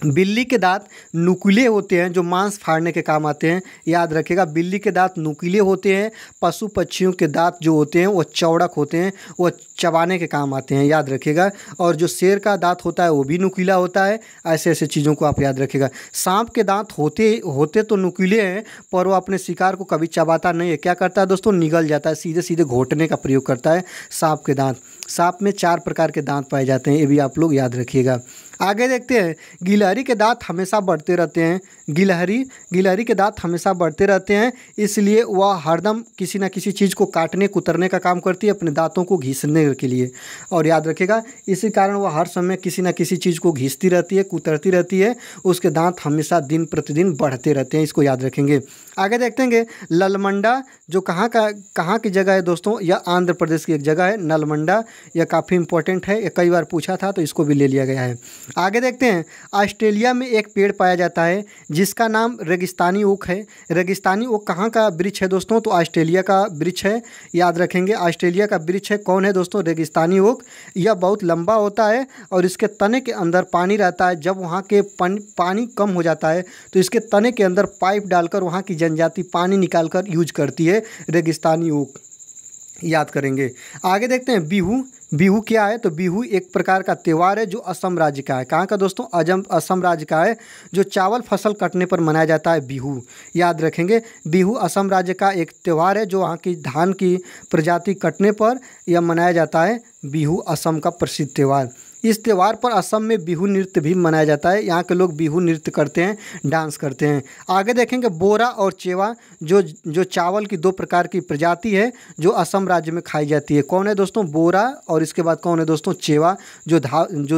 बिल्ली के दांत नुकीले होते हैं जो मांस फाड़ने के काम आते हैं। याद रखिएगा, बिल्ली के दांत नुकीले होते हैं। पशु पक्षियों के दांत जो होते हैं वो चौड़क होते हैं, वो चबाने के काम आते हैं। याद रखिएगा। और जो शेर का दांत होता है वो भी नुकीला होता है। ऐसे ऐसे चीज़ों को आप याद रखिएगा। सांप के दांत होते तो नुकीले हैं, पर वो अपने शिकार को कभी चबाता नहीं है। क्या करता है दोस्तों? निगल जाता है, सीधे सीधे घोंटने का प्रयोग करता है सांप के दांत। सांप में 4 प्रकार के दांत पाए जाते हैं, ये भी आप लोग याद रखिएगा। आगे देखते हैं, गिलहरी के दांत हमेशा बढ़ते रहते हैं। गिलहरी के दांत हमेशा बढ़ते रहते हैं, इसलिए वह हरदम किसी न किसी चीज़ को काटने कुतरने का काम करती है अपने दांतों को घिसने के लिए। और याद रखिएगा, इसी कारण वह हर समय किसी न किसी चीज़ को घिसती रहती है, कुतरती रहती है। उसके दांत हमेशा दिन प्रतिदिन बढ़ते रहते हैं, इसको याद रखेंगे। आगे देखते हैं, नलमंडा जो कहाँ की जगह है दोस्तों? यह आंध्र प्रदेश की एक जगह है नलमंडा। यह काफ़ी इंपॉर्टेंट है, यह कई बार पूछा था तो इसको भी ले लिया गया है। आगे देखते हैं, ऑस्ट्रेलिया में एक पेड़ पाया जाता है जिसका नाम रेगिस्तानी ओक है। रेगिस्तानी ओक कहाँ का वृक्ष है दोस्तों? तो ऑस्ट्रेलिया का वृक्ष है। याद रखेंगे, ऑस्ट्रेलिया का वृक्ष है। कौन है दोस्तों? रेगिस्तानी ओक। यह बहुत लंबा होता है और इसके तने के अंदर पानी रहता है। जब वहाँ के पानी कम हो जाता है तो इसके तने के अंदर पाइप डालकर वहाँ की जनजाति पानी निकाल कर यूज करती है, रेगिस्तानी ओक। याद करेंगे। आगे देखते हैं, बिहू। बिहू क्या है? तो बिहू एक प्रकार का त्यौहार है जो असम राज्य का है। कहाँ का दोस्तों? असम राज्य का है, जो चावल फसल कटने पर मनाया जाता है बिहू। याद रखेंगे, बिहू असम राज्य का एक त्यौहार है जो वहाँ की धान की प्रजाति कटने पर यह मनाया जाता है। बिहू असम का प्रसिद्ध त्यौहार। इस त्यौहार पर असम में बिहू नृत्य भी मनाया जाता है। यहाँ के लोग बिहू नृत्य करते हैं, डांस करते हैं। आगे देखेंगे, बोरा और चेवा जो चावल की 2 प्रकार की प्रजाति है जो असम राज्य में खाई जाती है। कौन है दोस्तों? बोरा। और इसके बाद कौन है दोस्तों? चेवा, जो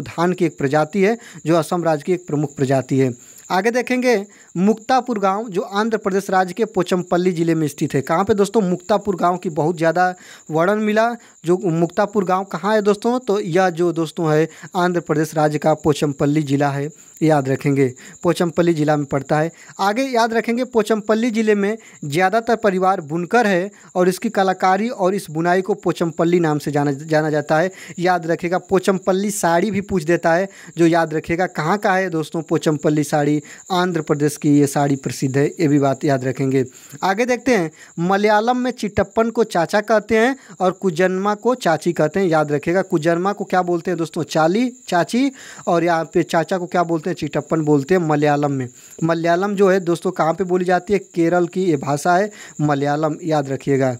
धान की एक प्रजाति है, जो असम राज्य की एक प्रमुख प्रजाति है। आगे देखेंगे, मुक्तापुर गांव जो आंध्र प्रदेश राज्य के पोचमपल्ली ज़िले में स्थित है। कहाँ पे दोस्तों? मुक्तापुर गांव की बहुत ज़्यादा वर्णन मिला। जो मुक्तापुर गांव कहाँ है दोस्तों? तो यह जो दोस्तों है आंध्र प्रदेश राज्य का पोचमपल्ली ज़िला है। याद रखेंगे, पोचमपल्ली ज़िला में पड़ता है। आगे याद रखेंगे, पोचमपल्ली ज़िले में ज़्यादातर परिवार बुनकर है और इसकी कलाकारी और इस बुनाई को पोचमपल्ली नाम से जाना जाता है। याद रखेगा, पोचमपल्ली साड़ी भी पूछ देता है, जो याद रखेगा कहाँ का है दोस्तों? पोचमपल्ली साड़ी साड़ी, आंध्र प्रदेश की ये साड़ी प्रसिद्ध है, ये भी बात याद रखेंगे। आगे देखते हैं, मलयालम में चिटप्पन को चाचा कहते हैं और कुजन्मा को चाची कहते हैं, याद रखिएगा। कुजन्मा को क्या बोलते हैं दोस्तों? चाली, चाची, और यहाँ पे चाचा को क्या बोलते हैं? चिटप्पन बोलते हैं मलयालम में। मलयालम जो है दोस्तों कहाँ पे बोली जाती है? केरल की ये भाषा है मलयालम, याद रखिएगा।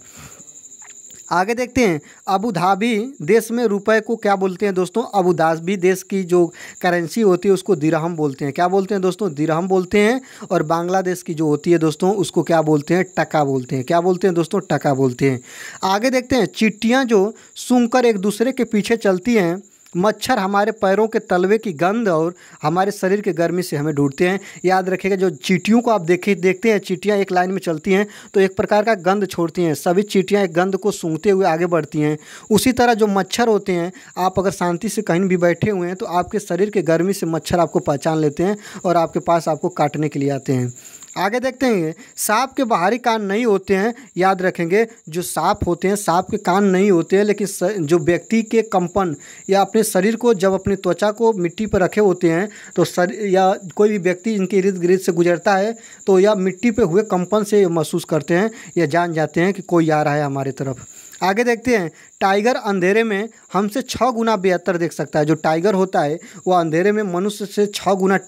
आगे देखते हैं, अबू धाबी देश में रुपए को क्या बोलते हैं दोस्तों? अबू धाबी देश की जो करेंसी होती है उसको दिरहम बोलते हैं। क्या बोलते हैं दोस्तों? दिरहम बोलते हैं। और बांग्लादेश की जो होती है दोस्तों उसको क्या बोलते हैं? टका बोलते हैं। क्या बोलते हैं दोस्तों? टका बोलते हैं। आगे देखते हैं, चींटियाँ जो सूंघकर एक दूसरे के पीछे चलती हैं, मच्छर हमारे पैरों के तलवे की गंध और हमारे शरीर के गर्मी से हमें ढूंढते हैं। याद रखिएगा, जो चींटियों को आप देखते हैं, चींटियाँ एक लाइन में चलती हैं तो एक प्रकार का गंध छोड़ती हैं। सभी चींटियाँ एक गंध को सूंघते हुए आगे बढ़ती हैं। उसी तरह जो मच्छर होते हैं, आप अगर शांति से कहीं भी बैठे हुए हैं तो आपके शरीर के गर्मी से मच्छर आपको पहचान लेते हैं और आपके पास आपको काटने के लिए आते हैं। आगे देखते हैं, सांप के बाहरी कान नहीं होते हैं, याद रखेंगे। जो सांप होते हैं, सांप के कान नहीं होते हैं, लेकिन जो व्यक्ति के कंपन या अपने शरीर को जब अपनी त्वचा को मिट्टी पर रखे होते हैं तो या कोई भी व्यक्ति इनके इर्द गिर्द से गुजरता है तो या मिट्टी पे हुए कंपन से महसूस करते हैं या जान जाते हैं कि कोई आ रहा है हमारे तरफ। आगे देखते हैं, टाइगर अंधेरे में हमसे 6 गुना बेहतर देख सकता है। जो टाइगर होता है वो अंधेरे में मनुष्य से 6 गुना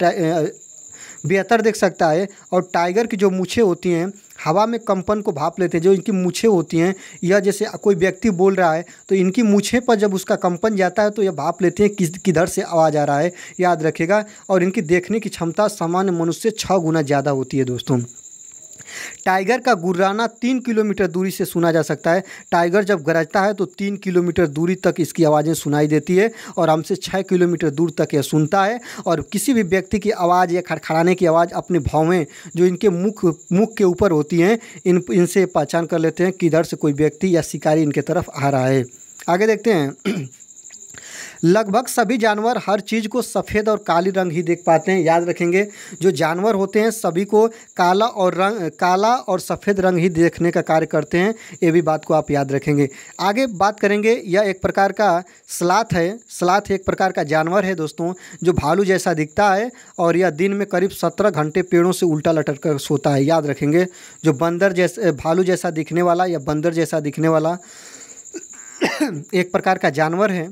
बेहतर देख सकता है। और टाइगर की जो मूछें होती हैं हवा में कंपन को भाप लेते हैं। जो इनकी मूछें होती हैं, या जैसे कोई व्यक्ति बोल रहा है तो इनकी मूछें पर जब उसका कंपन जाता है तो यह भाप लेते हैं किधर से आवाज़ आ रहा है, याद रखिएगा। और इनकी देखने की क्षमता सामान्य मनुष्य से 6 गुना ज़्यादा होती है दोस्तों। टाइगर का गुर्राना 3 किलोमीटर दूरी से सुना जा सकता है। टाइगर जब गरजता है तो 3 किलोमीटर दूरी तक इसकी आवाज़ें सुनाई देती है और हमसे 6 किलोमीटर दूर तक यह सुनता है। और किसी भी व्यक्ति की आवाज़ या खड़खड़ाने की आवाज़ अपने भौवें जो इनके मुख के ऊपर होती हैं इनसे पहचान कर लेते हैं किधर से कोई व्यक्ति या शिकारी इनके तरफ आ रहा है। आगे देखते हैं, लगभग सभी जानवर हर चीज़ को सफ़ेद और काली रंग ही देख पाते हैं। याद रखेंगे, जो जानवर होते हैं सभी को काला और सफ़ेद रंग ही देखने का कार्य करते हैं। ये भी बात को आप याद रखेंगे। आगे बात करेंगे, यह एक प्रकार का स्लॉथ है। स्लॉथ एक प्रकार का जानवर है दोस्तों जो भालू जैसा दिखता है और यह दिन में करीब 17 घंटे पेड़ों से उल्टा लटक कर सोता है। याद रखेंगे, जो भालू जैसा दिखने वाला या बंदर जैसा दिखने वाला एक प्रकार का जानवर है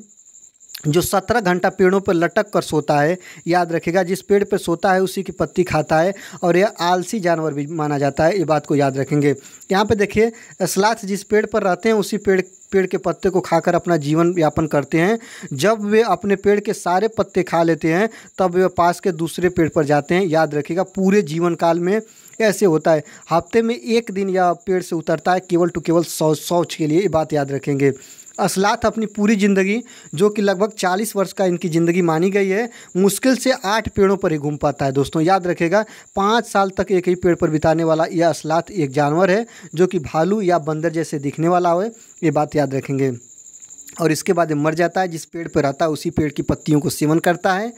जो 17 घंटा पेड़ों पर लटक कर सोता है। याद रखिएगा, जिस पेड़ पर सोता है उसी की पत्ती खाता है और यह आलसी जानवर भी माना जाता है। ये बात को याद रखेंगे। यहाँ पे देखिए, स्लॉथ जिस पेड़ पर रहते हैं उसी पेड़ के पत्ते को खाकर अपना जीवन यापन करते हैं। जब वे अपने पेड़ के सारे पत्ते खा लेते हैं तब वे पास के दूसरे पेड़ पर जाते हैं। याद रखिएगा, पूरे जीवन काल में ऐसे होता है। हफ्ते में 1 दिन यह पेड़ से उतरता है केवल शौच के लिए। ये बात याद रखेंगे। स्लॉथ अपनी पूरी ज़िंदगी, जो कि लगभग 40 वर्ष का इनकी ज़िंदगी मानी गई है, मुश्किल से 8 पेड़ों पर ही घूम पाता है दोस्तों। याद रखेगा, 5 साल तक एक ही पेड़ पर बिताने वाला यह स्लॉथ एक जानवर है जो कि भालू या बंदर जैसे दिखने वाला हो। ये बात याद रखेंगे। और इसके बाद मर जाता है। जिस पेड़ पर रहता है उसी पेड़ की पत्तियों को सेवन करता है।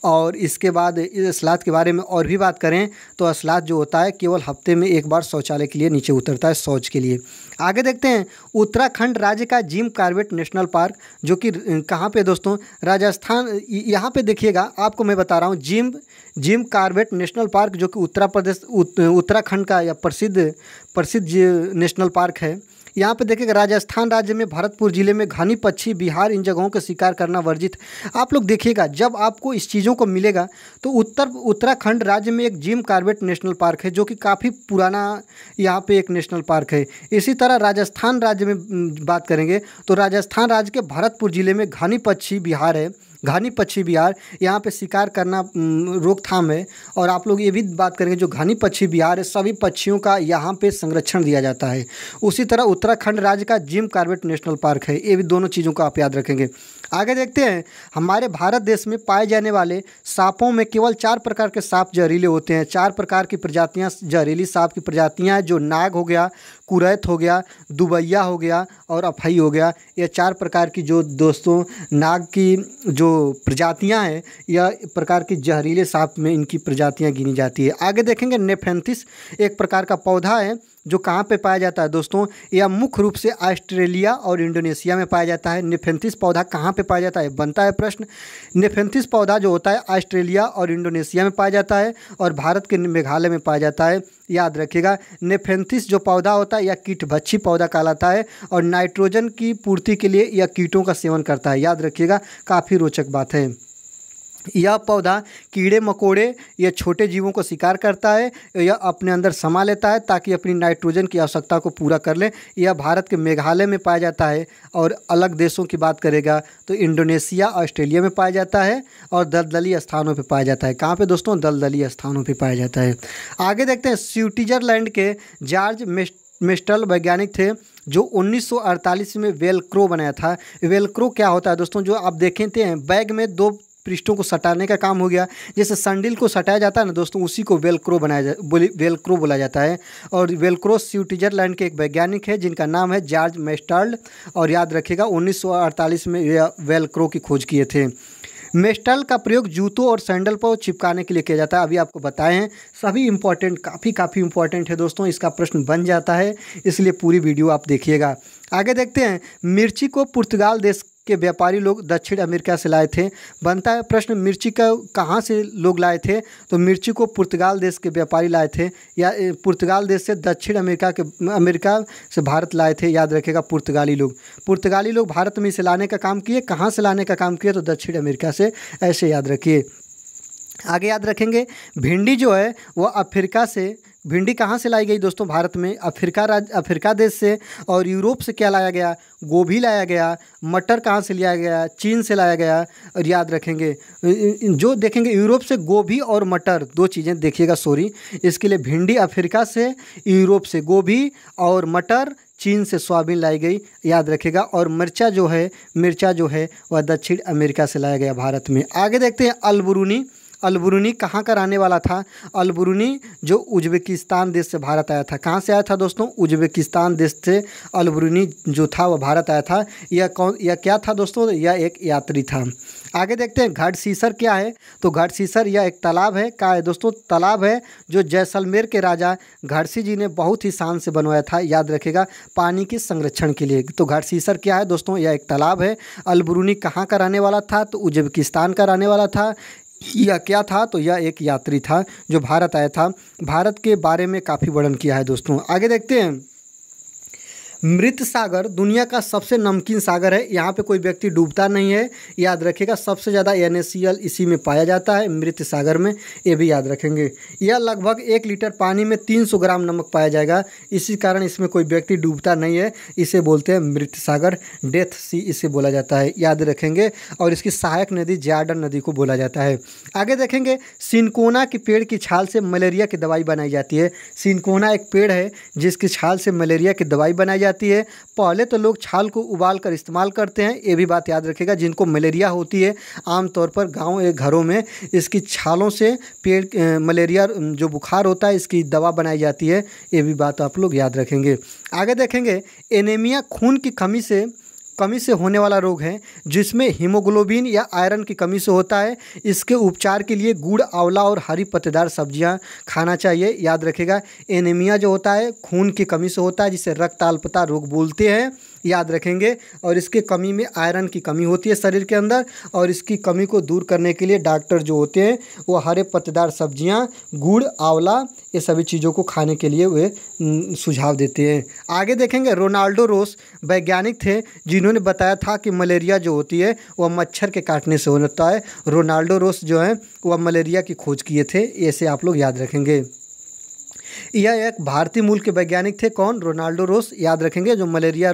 और इसके बाद इस स्लॉथ के बारे में और भी बात करें तो स्लॉथ जो होता है केवल हफ्ते में 1 बार शौचालय के लिए नीचे उतरता है, शौच के लिए। आगे देखते हैं, उत्तराखंड राज्य का जिम कॉर्बेट नेशनल पार्क, जो कि कहाँ पे दोस्तों? राजस्थान। यहाँ पे देखिएगा, आपको मैं बता रहा हूँ, जिम कॉर्बेट नेशनल पार्क जो कि उत्तराखंड का या प्रसिद्ध नेशनल पार्क है। यहाँ पे देखिएगा, राजस्थान राज्य में भरतपुर जिले में घनी पक्षी बिहार इन जगहों का शिकार करना वर्जित। आप लोग देखिएगा, जब आपको इस चीज़ों को मिलेगा तो उत्तराखंड राज्य में एक जिम कॉर्बेट नेशनल पार्क है जो कि काफ़ी पुराना यहाँ पे एक नेशनल पार्क है। इसी तरह राजस्थान राज्य में बात करेंगे तो राजस्थान राज्य के भरतपुर जिले में घनी पक्षी बिहार है। घनी पक्षी बिहार, यहाँ पे शिकार करना रोकथाम है। और आप लोग ये भी बात करेंगे, जो घनी पक्षी बिहार है सभी पक्षियों का यहाँ पे संरक्षण दिया जाता है। उसी तरह उत्तराखंड राज्य का जिम कॉर्बेट नेशनल पार्क है। ये भी दोनों चीज़ों को आप याद रखेंगे। आगे देखते हैं, हमारे भारत देश में पाए जाने वाले सांपों में केवल 4 प्रकार के सांप जहरीले होते हैं। 4 प्रकार की प्रजातियाँ जहरीली सांप की प्रजातियाँ हैं, जो नाग हो गया, कुरैत हो गया, दुबैया हो गया और अफई हो गया। ये 4 प्रकार की जो दोस्तों नाग की जो प्रजातियां हैं, यह प्रकार की जहरीले सांप में इनकी प्रजातियां गिनी जाती है। आगे देखेंगे, नेफेंथिस एक प्रकार का पौधा है जो कहाँ पे पाया जाता है दोस्तों, यह मुख्य रूप से ऑस्ट्रेलिया और इंडोनेशिया में पाया जाता है। नेफेंथिस पौधा कहाँ पे पाया जाता है, बनता है प्रश्न। नेफेंथिस पौधा जो होता है ऑस्ट्रेलिया और इंडोनेशिया में पाया जाता है और भारत के मेघालय में पाया जाता है। याद रखिएगा, नेफेंथिस जो पौधा होता है यह कीटभक्षी पौधा कहलाता है और नाइट्रोजन की पूर्ति के लिए यह कीटों का सेवन करता है। याद रखिएगा, काफ़ी रोचक बात है। यह पौधा कीड़े मकोड़े या छोटे जीवों को शिकार करता है, यह अपने अंदर समा लेता है ताकि अपनी नाइट्रोजन की आवश्यकता को पूरा कर ले। यह भारत के मेघालय में पाया जाता है और अलग देशों की बात करेगा तो इंडोनेशिया ऑस्ट्रेलिया में पाया जाता है और दलदली स्थानों पे पाया जाता है। कहाँ पे दोस्तों, दलदली स्थानों पे पाया जाता है। आगे देखते हैं, स्विट्जरलैंड के जॉर्ज मेस्टल वैज्ञानिक थे जो 1948 में वेलक्रो बनाया था। वेलक्रो क्या होता है दोस्तों, जो आप देखे थे बैग में 2 पृष्ठों को सटाने का काम हो गया। जैसे सैंडल को सटाया जाता है ना दोस्तों, उसी को वेलक्रो वेलक्रो बोला जाता है। और वेलक्रो स्विट्जरलैंड के एक वैज्ञानिक है जिनका नाम है जॉर्ज मेस्टल, और याद रखिएगा 1948 में यह वेलक्रो की खोज किए थे। मेस्टल का प्रयोग जूतों और सैंडल पर चिपकाने के लिए किया जाता है। अभी आपको बताए हैं, सभी इंपॉर्टेंट, काफ़ी इंपॉर्टेंट है दोस्तों, इसका प्रश्न बन जाता है, इसलिए पूरी वीडियो आप देखिएगा। आगे देखते हैं, मिर्ची को पुर्तगाल देश के व्यापारी लोग दक्षिण अमेरिका से लाए थे। बनता है प्रश्न, मिर्ची का कहाँ से लोग लाए थे, तो मिर्ची को पुर्तगाल देश के व्यापारी लाए थे, या पुर्तगाल देश से दक्षिण अमेरिका से भारत लाए थे। याद रखेगा, पुर्तगाली लोग भारत में इसे लाने का काम किए। कहाँ से लाने का काम किए, तो दक्षिण अमेरिका से, ऐसे याद रखिए। आगे याद रखेंगे, भिंडी जो है वो अफ्रीका से, भिंडी कहाँ से लाई गई दोस्तों, भारत में अफ्रीका देश से। और यूरोप से क्या लाया गया, गोभी लाया गया। मटर कहाँ से लिया गया, चीन से लाया गया। और याद रखेंगे, जो देखेंगे यूरोप से गोभी और मटर, 2 चीज़ें देखिएगा, सॉरी, इसके लिए भिंडी अफ्रीका से, यूरोप से गोभी, और मटर चीन से सोयाबीन लाई गई। याद रखेगा। और मिर्चा जो है वह दक्षिण अमेरिका से लाया गया भारत में। आगे देखते हैं, अलबरूनी कहाँ का रहने वाला था। अलबरूनी जो उज्बेकिस्तान देश से भारत आया था। कहाँ से आया था दोस्तों, उज्बेकिस्तान देश से अलबरूनी जो था वह भारत आया था। यह क्या था दोस्तों, यह एक यात्री था। आगे देखते हैं, घड़सीसर क्या है, तो घड़सीसर यह एक तालाब है। क्या है दोस्तों, तालाब है जो जैसलमेर के राजा घड़सी जी ने बहुत ही शान से बनवाया था। याद रखेगा, पानी के संरक्षण के लिए। तो घड़सीसर क्या है दोस्तों, यह एक तालाब है। अलबरूनी कहाँ का रहने वाला था, तो उज्बेकिस्तान का रहने वाला था। यह क्या था, तो यह एक यात्री था जो भारत आया था। भारत के बारे में काफ़ी वर्णन किया है दोस्तों। आगे देखते हैं, मृत सागर दुनिया का सबसे नमकीन सागर है। यहाँ पे कोई व्यक्ति डूबता नहीं है। याद रखिएगा, सबसे ज़्यादा NaCl इसी में पाया जाता है, मृत सागर में, ये भी याद रखेंगे। यह लगभग 1 लीटर पानी में 300 ग्राम नमक पाया जाएगा। इसी कारण इसमें कोई व्यक्ति डूबता नहीं है। इसे बोलते हैं मृत सागर, डेथ सी इसे बोला जाता है, याद रखेंगे। और इसकी सहायक नदी जॉर्डन नदी को बोला जाता है। आगे देखेंगे, सिनकोना के पेड़ की छाल से मलेरिया की दवाई बनाई जाती है। सिनकोना एक पेड़ है जिसकी छाल से मलेरिया की दवाई बनाई जाती है। पहले तो लोग छाल को उबाल कर इस्तेमाल करते हैं, ये भी बात याद रखेगा। जिनको मलेरिया होती है आमतौर पर गांव या घरों में इसकी छालों से पेड़ मलेरिया जो बुखार होता है इसकी दवा बनाई जाती है, ये भी बात आप लोग याद रखेंगे। आगे देखेंगे, एनीमिया खून की कमी से होने वाला रोग है जिसमें हीमोग्लोबिन या आयरन की कमी से होता है। इसके उपचार के लिए गुड़, आंवला और हरी पत्तेदार सब्जियां खाना चाहिए। याद रखेगा, एनीमिया जो होता है खून की कमी से होता है, जिसे रक्त अल्पता रोग बोलते हैं। याद रखेंगे। और इसके कमी में आयरन की कमी होती है शरीर के अंदर, और इसकी कमी को दूर करने के लिए डॉक्टर जो होते हैं वो हरे पत्तेदार सब्जियां, गुड़, आंवला, ये सभी चीज़ों को खाने के लिए वे सुझाव देते हैं। आगे देखेंगे, रोनाल्डो रोस वैज्ञानिक थे जिन्होंने बताया था कि मलेरिया जो होती है वह मच्छर के काटने से होता है। रोनाल्डो रोस जो है वह मलेरिया की खोज किए थे, ऐसे आप लोग याद रखेंगे। यह एक भारतीय मूल के वैज्ञानिक थे, कौन, रोनाल्डो रोस, याद रखेंगे, जो मलेरिया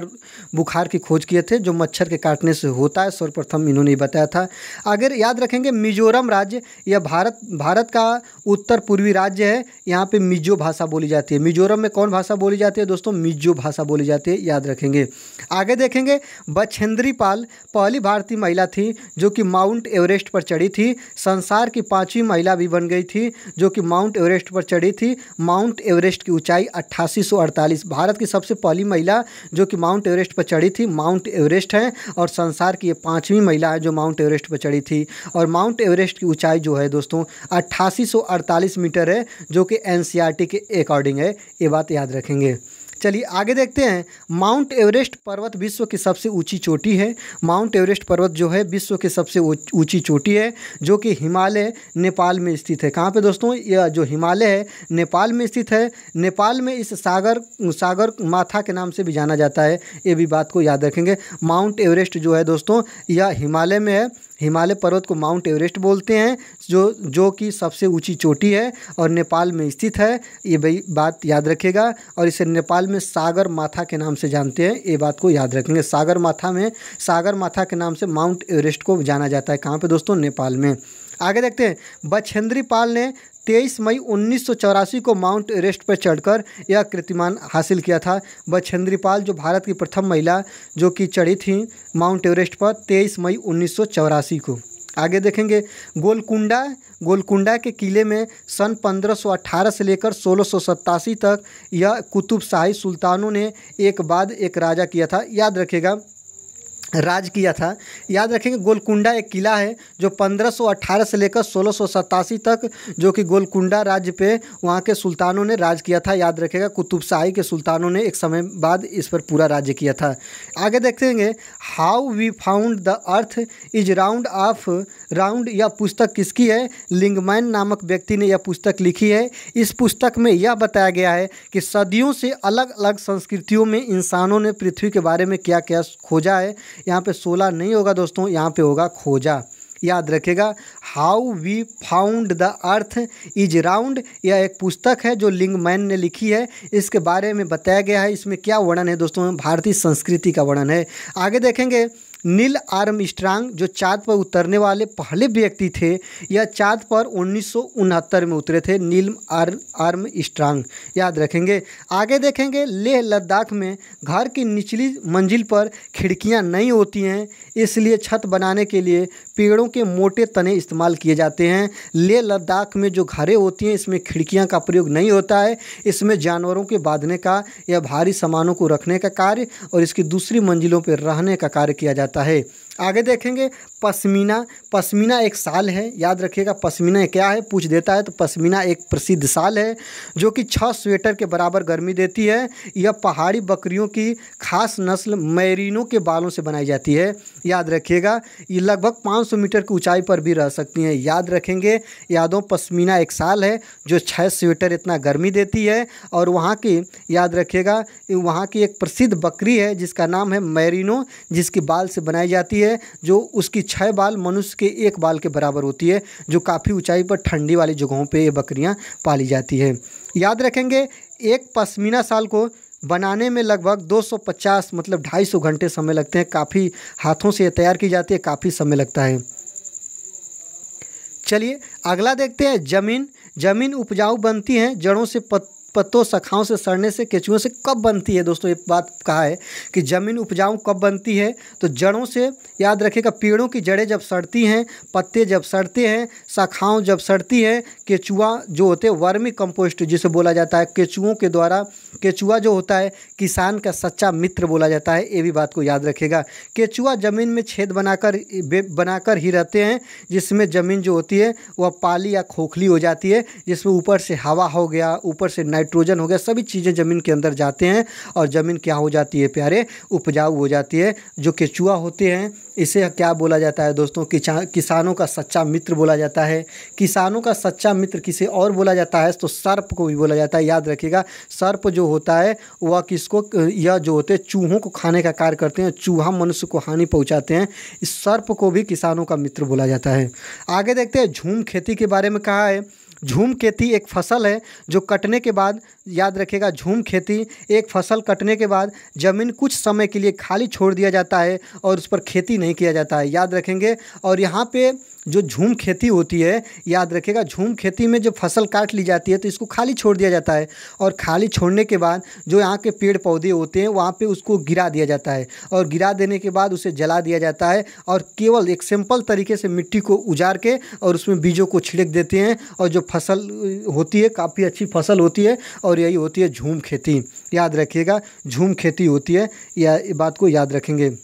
बुखार की खोज किए थे जो मच्छर के काटने से होता है। सर्वप्रथम इन्होंने बताया था। अगर याद रखेंगे, मिजोरम राज्य यह भारत का उत्तर पूर्वी राज्य है। यहाँ पे मिजो भाषा बोली जाती है। मिजोरम में कौन भाषा बोली जाती है दोस्तों, मिजो भाषा बोली जाती है, याद रखेंगे। आगे देखेंगे, बछेंद्री पाल पहली भारतीय महिला थी जो कि माउंट एवरेस्ट पर चढ़ी थी। संसार की 5वीं महिला भी बन गई थी जो कि माउंट एवरेस्ट पर चढ़ी थी। माउंट माउंट एवरेस्ट की ऊंचाई 8848। भारत की सबसे पहली महिला जो कि माउंट एवरेस्ट पर चढ़ी थी माउंट एवरेस्ट है, और संसार की ये 5वीं महिला है जो माउंट एवरेस्ट पर चढ़ी थी। और माउंट एवरेस्ट की ऊंचाई जो है दोस्तों 8848 मीटर है, जो कि एनसीईआरटी के अकॉर्डिंग है, ये बात याद रखेंगे। चलिए आगे देखते हैं। माउंट एवरेस्ट पर्वत विश्व की सबसे ऊंची चोटी है। माउंट एवरेस्ट पर्वत जो है विश्व की सबसे ऊंची चोटी है, जो कि हिमालय नेपाल में स्थित है। कहाँ पे दोस्तों? यह जो हिमालय है नेपाल में स्थित है। नेपाल में इस सागर माथा के नाम से भी जाना जाता है, ये भी बात को याद रखेंगे। माउंट एवरेस्ट जो है दोस्तों यह हिमालय में है। हिमालय पर्वत को माउंट एवरेस्ट बोलते हैं, जो कि सबसे ऊंची चोटी है और नेपाल में स्थित है, ये भाई बात याद रखिएगा। और इसे नेपाल में सागर माथा के नाम से जानते हैं, ये बात को याद रखेंगे। सागर माथा के नाम से माउंट एवरेस्ट को जाना जाता है। कहाँ पे दोस्तों? नेपाल में। आगे देखते हैं। बछेंद्री पाल ने 23 मई 1984 को माउंट एवरेस्ट पर चढ़कर यह कीर्तिमान हासिल किया था। बछेंद्री पाल जो भारत की प्रथम महिला जो कि चढ़ी थी माउंट एवरेस्ट पर 23 मई 1984 को। आगे देखेंगे। गोलकुंडा के किले में सन 1518 से लेकर 1687 तक यह कुतुब शाही सुल्तानों ने एक बाद एक राजा किया था, याद रखिएगा, राज किया था। याद रखेंगे गोलकुंडा एक किला है जो 1518 से लेकर 1687 तक जो कि गोलकुंडा राज्य पे वहाँ के सुल्तानों ने राज किया था। याद रखेगा कुतुबशाही के सुल्तानों ने एक समय बाद इस पर पूरा राज्य किया था। आगे देखेंगे। How we found the earth is round यह पुस्तक किसकी है? लिंगमैन नामक व्यक्ति ने यह पुस्तक लिखी है। इस पुस्तक में यह बताया गया है कि सदियों से अलग अलग संस्कृतियों में इंसानों ने पृथ्वी के बारे में क्या क्या खोजा है। यहाँ पे 16 नहीं होगा दोस्तों, यहाँ पे होगा खोजा, याद रखेगा। How we found the earth is round यह एक पुस्तक है जो लिंगमैन ने लिखी है। इसके बारे में बताया गया है। इसमें क्या वर्णन है दोस्तों? भारतीय संस्कृति का वर्णन है। आगे देखेंगे। नील आर्मस्ट्रांग जो चाँद पर उतरने वाले पहले व्यक्ति थे, यह चाँद पर 1969 में उतरे थे। नील आर्मस्ट्रांग, याद रखेंगे। आगे देखेंगे। लेह लद्दाख में घर की निचली मंजिल पर खिड़कियां नहीं होती हैं, इसलिए छत बनाने के लिए पेड़ों के मोटे तने इस्तेमाल किए जाते हैं। लेह लद्दाख में जो घरें होती हैं इसमें खिड़कियां का प्रयोग नहीं होता है। इसमें जानवरों के बांधने का या भारी सामानों को रखने का कार्य और इसकी दूसरी मंजिलों पर रहने का कार्य किया जाता है। आगे देखेंगे। पश्मीना एक शाल है, याद रखिएगा। पश्मीना क्या है पूछ देता है, तो पश्मीना एक प्रसिद्ध शाल है जो कि 6 स्वेटर के बराबर गर्मी देती है। यह पहाड़ी बकरियों की खास नस्ल मैरिनो के बालों से बनाई जाती है, याद रखिएगा। ये लगभग 500 मीटर की ऊंचाई पर भी रह सकती हैं, याद रखेंगे। यादों पश्मीना एक शाल है जो 6 स्वेटर इतना गर्मी देती है। और वहाँ की, याद रखिएगा, वहाँ की एक प्रसिद्ध बकरी है जिसका नाम है मैरिनो, जिसकी बाल से बनाई जाती है, जो उसकी 6 बाल मनुष्य के 1 बाल के बराबर होती है, जो काफ़ी ऊंचाई पर ठंडी वाली जगहों पे ये बकरियां पाली जाती है, याद रखेंगे। एक पश्मीना शाल को बनाने में लगभग 250 मतलब 250 घंटे समय लगते हैं। काफ़ी हाथों से तैयार की जाती है, काफ़ी समय लगता है। चलिए अगला देखते हैं। जमीन उपजाऊ बनती है जड़ों से पत्तों शाखाओं से सड़ने से केंचुओं से कब बनती है दोस्तों? एक बात कहा है कि ज़मीन उपजाऊ कब बनती है, तो जड़ों से, याद रखिएगा। पेड़ों की जड़ें जब सड़ती हैं, पत्ते जब सड़ते हैं, शाखाओं जब सड़ती है, केंचुआ जो होते हैं वर्मी कंपोस्ट जिसे बोला जाता है, केंचुओं के द्वारा, केंचुआ जो होता है किसान का सच्चा मित्र बोला जाता है, ये भी बात को याद रखिएगा। केंचुआ ज़मीन में छेद बनाकर ही रहते हैं, जिसमें ज़मीन जो होती है वह पाली या खोखली हो जाती है, जिसमें ऊपर से हवा हो गया, ऊपर से नाइट्रोजन हो गया, सभी चीज़ें ज़मीन के अंदर जाते हैं और ज़मीन क्या हो जाती है प्यारे? उपजाऊ हो जाती है। जो केंचुआ होते हैं इसे क्या बोला जाता है दोस्तों? किसानों का सच्चा मित्र बोला जाता है। किसानों का सच्चा मित्र किसे और बोला जाता है तो सर्प को भी बोला जाता है, याद रखिएगा। सर्प जो होता है वह किसको, यह जो होते हैं चूहों को खाने का कार्य करते हैं, चूहा मनुष्य को हानि पहुंचाते हैं, इस सर्प को भी किसानों का मित्र बोला जाता है। आगे देखते हैं। झूम खेती के बारे में कहा है। झूम खेती एक फसल है जो कटने के बाद, याद रखिएगा, झूम खेती एक फसल कटने के बाद ज़मीन कुछ समय के लिए खाली छोड़ दिया जाता है और उस पर खेती नहीं किया जाता है, याद रखेंगे। और यहाँ पे जो झूम खेती होती है, याद रखिएगा, झूम खेती में जब फसल काट ली जाती है तो इसको खाली छोड़ दिया जाता है, और खाली छोड़ने के बाद जो यहाँ के पेड़ पौधे होते हैं वहाँ पे उसको गिरा दिया जाता है, और गिरा देने के बाद उसे जला दिया जाता है, और केवल एक सिंपल तरीके से मिट्टी को उजाड़ के और उसमें बीजों को छिड़क देते हैं, और जो फसल होती है काफ़ी अच्छी फसल होती है, और यही होती है झूम खेती। याद रखिएगा, झूम खेती होती है, या बात को याद रखेंगे।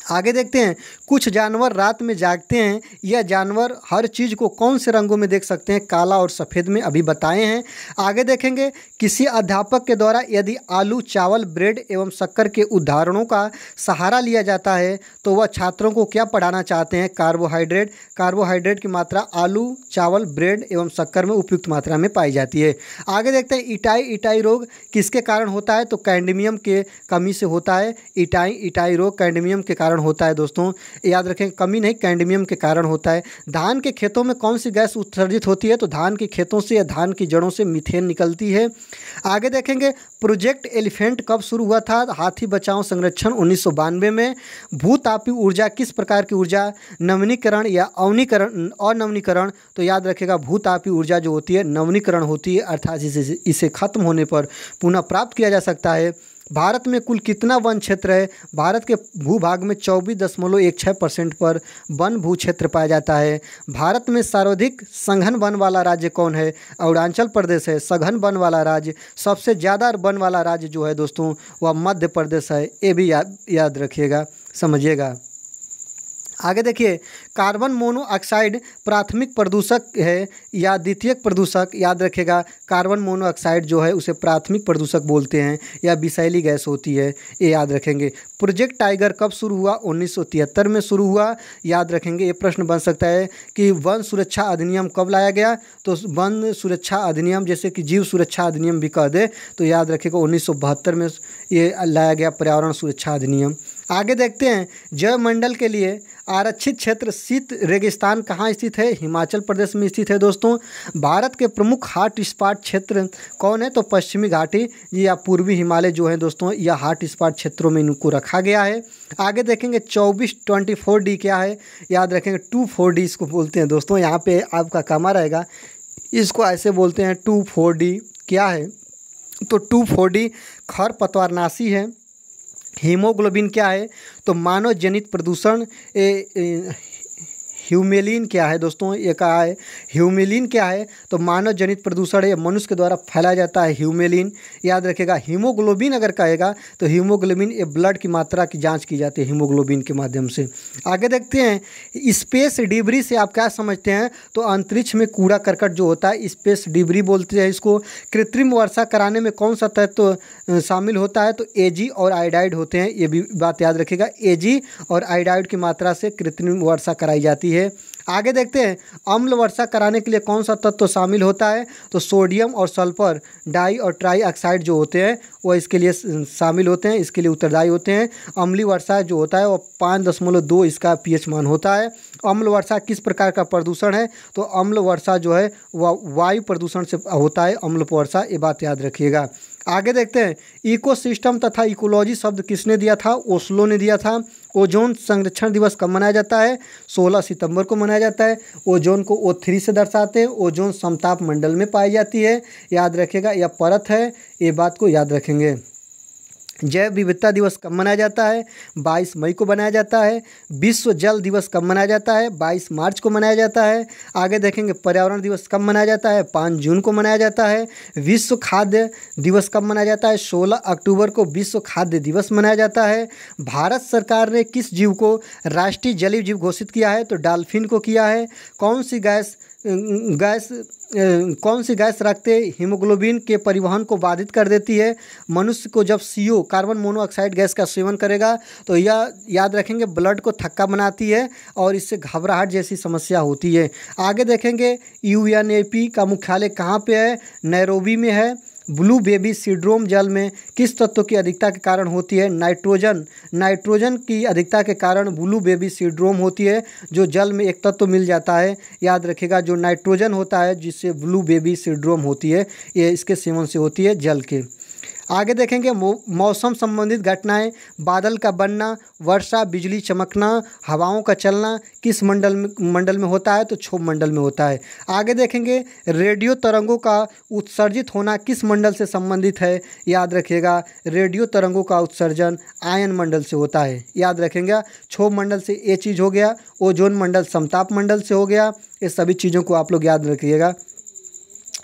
आगे देखते हैं, कुछ जानवर रात में जागते हैं। यह जानवर हर चीज़ को कौन से रंगों में देख सकते हैं? काला और सफ़ेद में अभी बताए हैं। आगे देखेंगे, किसी अध्यापक के द्वारा यदि आलू, चावल, ब्रेड एवं शक्कर के उदाहरणों का सहारा लिया जाता है तो वह छात्रों को क्या पढ़ाना चाहते हैं? कार्बोहाइड्रेट। कार्बोहाइड्रेट की मात्रा आलू, चावल, ब्रेड एवं शक्कर में उपयुक्त मात्रा में पाई जाती है। आगे देखते हैं, इटाई रोग किसके कारण होता है? तो कैडमियम के कमी से होता है। इटाई रोग कैडमियम के कारण होता है दोस्तों, याद रखें, कमी नहीं, कैडमियम के कारण होता है। धान के खेतों में कौन सी गैस उत्सर्जित होती है? तो धान के खेतों से या धान की जड़ों से मीथेन निकलती है। आगे देखेंगे, प्रोजेक्ट एलिफेंट कब शुरू हुआ था? हाथी बचाओ संरक्षण 1992 में। भूतापीय ऊर्जा किस प्रकार की ऊर्जा? नवीनीकरण या अनवनीकरण? तो याद रखेगा, भूतापीय ऊर्जा जो होती है नवीनीकरण होती है, अर्थात इसे खत्म होने पर पुनः प्राप्त किया जा सकता है। भारत में कुल कितना वन क्षेत्र है? भारत के भूभाग में 24.16% पर वन भू क्षेत्र पाया जाता है। भारत में सर्वाधिक सघन वन वाला राज्य कौन है? अरुणाचल प्रदेश है सघन वन वाला राज्य। सबसे ज़्यादा वन वाला राज्य जो है दोस्तों वह मध्य प्रदेश है। ये भी याद रखिएगा, समझिएगा। आगे देखिए, कार्बन मोनोऑक्साइड प्राथमिक प्रदूषक है या द्वितीयक प्रदूषक? याद रखेगा, कार्बन मोनोऑक्साइड जो है उसे प्राथमिक प्रदूषक बोलते हैं, या विषैली गैस होती है, ये याद रखेंगे। प्रोजेक्ट टाइगर कब शुरू हुआ? 1973 में शुरू हुआ। याद रखेंगे, ये प्रश्न बन सकता है कि वन सुरक्षा अधिनियम कब लाया गया? तो वन सुरक्षा अधिनियम, जैसे कि जीव सुरक्षा अधिनियम भी कह दे, तो याद रखिएगा 1972 में ये लाया गया पर्यावरण सुरक्षा अधिनियम। आगे देखते हैं, जैवमंडल के लिए आरक्षित क्षेत्र शीत रेगिस्तान कहाँ स्थित है? हिमाचल प्रदेश में स्थित है दोस्तों। भारत के प्रमुख हॉट स्पॉट क्षेत्र कौन है? तो पश्चिमी घाटी या पूर्वी हिमालय जो है दोस्तों, यह हॉट स्पॉट क्षेत्रों में इनको रखा गया है। आगे देखेंगे, 24D क्या है? याद रखेंगे, 24D इसको बोलते हैं दोस्तों। यहाँ पे आपका कामा रहेगा, इसको ऐसे बोलते हैं 24D क्या है? तो 24D खरपतवारनाशी है। हीमोग्लोबिन क्या है? तो मानव जनित प्रदूषण। ह्यूमेलिन क्या है दोस्तों? ये कहा है ह्यूमेलिन क्या है? तो मानव जनित प्रदूषण है, मनुष्य के द्वारा फैलाया जाता है ह्यूमेलिन। याद रखेगा, हीमोग्लोबिन अगर कहेगा तो हीमोग्लोबिन ये ब्लड की मात्रा की जांच की जाती है हीमोग्लोबिन के माध्यम से। आगे देखते हैं, स्पेस डिब्री से आप क्या समझते हैं? तो अंतरिक्ष में कूड़ा करकट जो होता है स्पेस डिब्री बोलते हैं इसको। कृत्रिम वर्षा कराने में कौन सा तत्व शामिल होता है? तो Ag और आयोडाइड होते हैं, ये भी बात याद रखेगा। Ag और आयोडाइड की मात्रा से कृत्रिम वर्षा कराई जाती है। आगे देखते हैं, अम्ल वर्षा कराने के लिए कौन सा तत्व शामिल होता है? तो सोडियम और सल्फर डाई और ट्राई ऑक्साइड जो होते हैं वो इसके लिए शामिल होते हैं, इसके लिए उत्तरदायी होते हैं। अम्लीय वर्षा जो होता है वो 5.2 इसका pH मान होता है। अम्ल वर्षा किस प्रकार का प्रदूषण है? तो अम्ल वर्षा जो है वह वायु प्रदूषण से होता है, अम्ल वर्षा, ये बात याद रखिएगा। आगे देखते हैं, इकोसिस्टम तथा इकोलॉजी शब्द किसने दिया था? ओस्लो ने दिया था। ओजोन संरक्षण दिवस कब मनाया जाता है? 16 सितंबर को मनाया जाता है। ओजोन को O3 से दर्शाते हैं। ओजोन समताप मंडल में पाई जाती है, याद रखेगा, यह परत है, ये बात को याद रखेंगे। जैव विविधता दिवस कब मनाया जाता है? 22 मई को मनाया जाता है। विश्व जल दिवस कब मनाया जाता है? 22 मार्च को मनाया जाता है। आगे देखेंगे, पर्यावरण दिवस कब मनाया जाता है? 5 जून को मनाया जाता है। विश्व खाद्य दिवस कब मनाया जाता है? 16 अक्टूबर को विश्व खाद्य दिवस मनाया जाता है। भारत सरकार ने किस जीव को राष्ट्रीय जलीय जीव घोषित किया है? तो डॉल्फिन को किया है। कौन सी गैस रखते हीमोग्लोबिन के परिवहन को बाधित कर देती है? मनुष्य को जब CO कार्बन मोनोऑक्साइड गैस का सेवन करेगा तो यह याद रखेंगे ब्लड को थक्का बनाती है और इससे घबराहट जैसी समस्या होती है। आगे देखेंगे, UNEP का मुख्यालय कहाँ पे है? नैरोबी में है। ब्लू बेबी सिंड्रोम जल में किस तत्व की अधिकता के कारण होती है? नाइट्रोजन की अधिकता के कारण ब्लू बेबी सिंड्रोम होती है, जो जल में एक तत्व मिल जाता है, याद रखिएगा, जो नाइट्रोजन होता है जिससे ब्लू बेबी सिंड्रोम होती है, ये इसके सेवन से होती है जल के। आगे देखेंगे मौसम संबंधित घटनाएं, बादल का बनना, वर्षा, बिजली चमकना, हवाओं का चलना किस मंडल में होता है, तो क्षोभ मंडल में होता है। आगे देखेंगे रेडियो तरंगों का उत्सर्जित होना किस मंडल से संबंधित है, याद रखिएगा रेडियो तरंगों का उत्सर्जन आयन मंडल से होता है, याद रखेंगे। क्षोभ मंडल से ये चीज़ हो गया, ओजोन मंडल समताप मंडल से हो गया, ये सभी चीज़ों को आप लोग याद रखिएगा।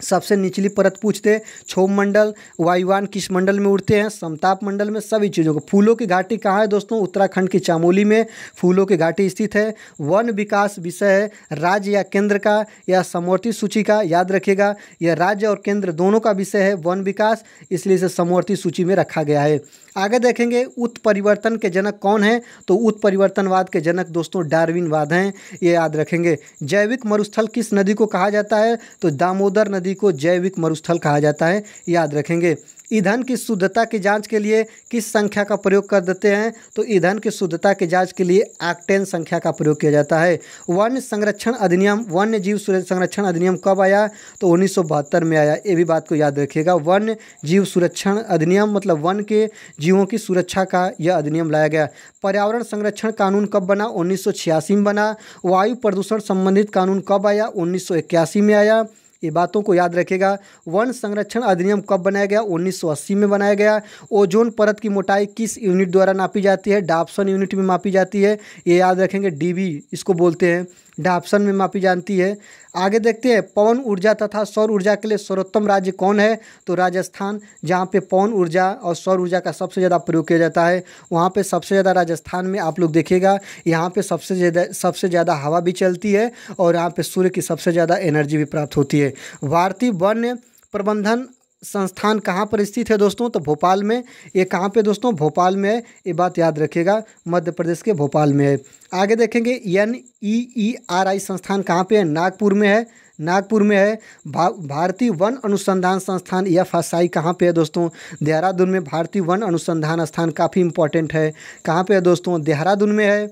सबसे निचली परत पूछते हैं क्षोभ मंडल, वायुयान किस मंडल में उड़ते हैं, समताप मंडल में, सभी चीज़ों को। फूलों की घाटी कहाँ है दोस्तों, उत्तराखंड की चमोली में फूलों की घाटी स्थित है। वन विकास विषय है राज्य या केंद्र का या समवर्ती सूची का, याद रखिएगा यह राज्य और केंद्र दोनों का विषय है वन विकास, इसलिए इसे समवर्ती सूची में रखा गया है। आगे देखेंगे उत्परिवर्तन के जनक कौन है, तो उत्परिवर्तनवाद के जनक दोस्तों डार्विनवाद हैं, ये याद रखेंगे। जैविक मरुस्थल किस नदी को कहा जाता है, तो दामोदर नदी को जैविक मरुस्थल कहा जाता है, याद रखेंगे। ईंधन की शुद्धता की जांच के लिए किस संख्या का प्रयोग कर देते हैं, तो ईंधन की शुद्धता की जांच के लिए ऑक्टेन संख्या का प्रयोग किया जाता है। वन्य संरक्षण अधिनियम, वन्य जीव संरक्षण अधिनियम कब आया, तो 1972 में आया, ये भी बात को याद रखिएगा। वन्य जीव सुरक्षण अधिनियम मतलब वन के जीवों की सुरक्षा का यह अधिनियम लाया गया। पर्यावरण संरक्षण कानून कब बना, 1986 में बना। वायु प्रदूषण संबंधित कानून कब आया, 1981 में आया, ये बातों को याद रखिएगा। वन संरक्षण अधिनियम कब बनाया गया, 1980 में बनाया गया। ओजोन परत की मोटाई किस यूनिट द्वारा नापी जाती है, डाप्सन यूनिट में मापी जाती है, ये याद रखेंगे, डीबी इसको बोलते हैं, डाप्सन में मापी जाती है। आगे देखते हैं पवन ऊर्जा तथा सौर ऊर्जा के लिए सर्वोत्तम राज्य कौन है, तो राजस्थान, जहाँ पे पवन ऊर्जा और सौर ऊर्जा का सबसे ज़्यादा प्रयोग किया जाता है, वहाँ पे सबसे ज़्यादा राजस्थान में आप लोग देखिएगा, यहाँ पे सबसे ज़्यादा हवा भी चलती है और यहाँ पे सूर्य की सबसे ज़्यादा एनर्जी भी प्राप्त होती है। भारतीय वन प्रबंधन संस्थान कहाँ पर स्थित है दोस्तों, तो भोपाल में। ये कहाँ पे दोस्तों, भोपाल में है, ये बात याद रखिएगा, मध्य प्रदेश के भोपाल में है। आगे देखेंगे NEERI संस्थान कहाँ पे है, नागपुर में है, नागपुर में है। भारतीय वन अनुसंधान संस्थान FSI कहाँ पे है दोस्तों, देहरादून में। भारतीय वन अनुसंधान स्थान काफ़ी इंपॉर्टेंट है, कहाँ पे है दोस्तों, देहरादून में है।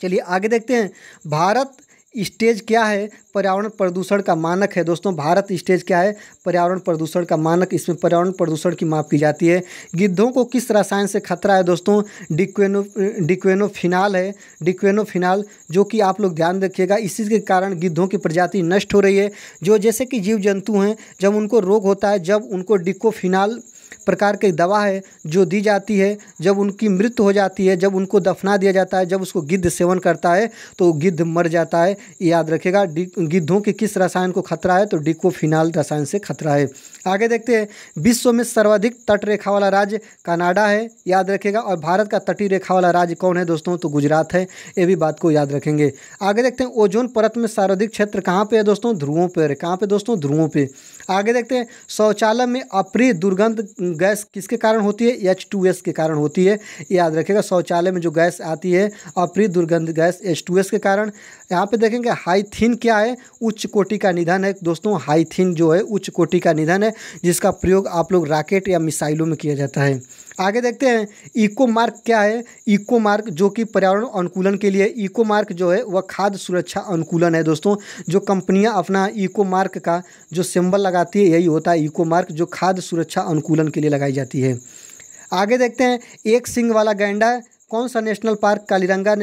चलिए आगे देखते हैं भारत स्टेज क्या है, पर्यावरण प्रदूषण का मानक है दोस्तों। भारत स्टेज क्या है, पर्यावरण प्रदूषण का मानक, इसमें पर्यावरण प्रदूषण की माप की जाती है। गिद्धों को किस रसायन से खतरा है दोस्तों, डिक्वेनोफिनाल है, डिक्वेनोफिनाल, जो कि आप लोग ध्यान रखिएगा, इसी के कारण गिद्धों की प्रजाति नष्ट हो रही है। जो जैसे कि जीव जंतु हैं, जब उनको रोग होता है, जब उनको डिक्वेनोफिनाल प्रकार की दवा है जो दी जाती है, जब उनकी मृत्यु हो जाती है, जब उनको दफना दिया जाता है, जब उसको गिद्ध सेवन करता है तो गिद्ध मर जाता है, याद रखेगा। गिद्धों के किस रसायन को खतरा है, तो डिक्वेनोफिनाल रसायन से खतरा है। आगे देखते हैं विश्व में सर्वाधिक तट रेखा वाला राज्य कनाडा है, याद रखेगा। और भारत का तटीय रेखा वाला राज्य कौन है दोस्तों, तो गुजरात है, ये भी बात को याद रखेंगे। आगे देखते हैं ओजोन परत में सर्वाधिक क्षेत्र कहाँ पे है दोस्तों, ध्रुवों पर। कहाँ पे दोस्तों, ध्रुवों पे। आगे देखते हैं शौचालय में अप्रिय दुर्गंध गैस किसके कारण होती है, H2S के कारण होती है, याद रखेगा। शौचालय में जो गैस आती है अप्रिय दुर्गंध गैस H2S के कारण। यहाँ पे देखेंगे हाइथिन क्या है, उच्च कोटि का निधन है दोस्तों। हाइथिन जो है उच्च कोटि का निधन है, जिसका प्रयोग आप लोग रॉकेट या मिसाइलों में किया जाता है। आगे देखते हैं इको मार्क क्या है, इको मार्क जो कि पर्यावरण अनुकूलन के लिए, इको मार्क जो है वह खाद्य सुरक्षा अनुकूलन है दोस्तों। जो कंपनियां अपना इको मार्क का जो सिंबल लगाती है यही होता है इको मार्क, जो खाद्य सुरक्षा अनुकूलन के लिए लगाई जाती है। आगे देखते हैं एक सींग वाला गैंडा कौन सा national park, Kaziranga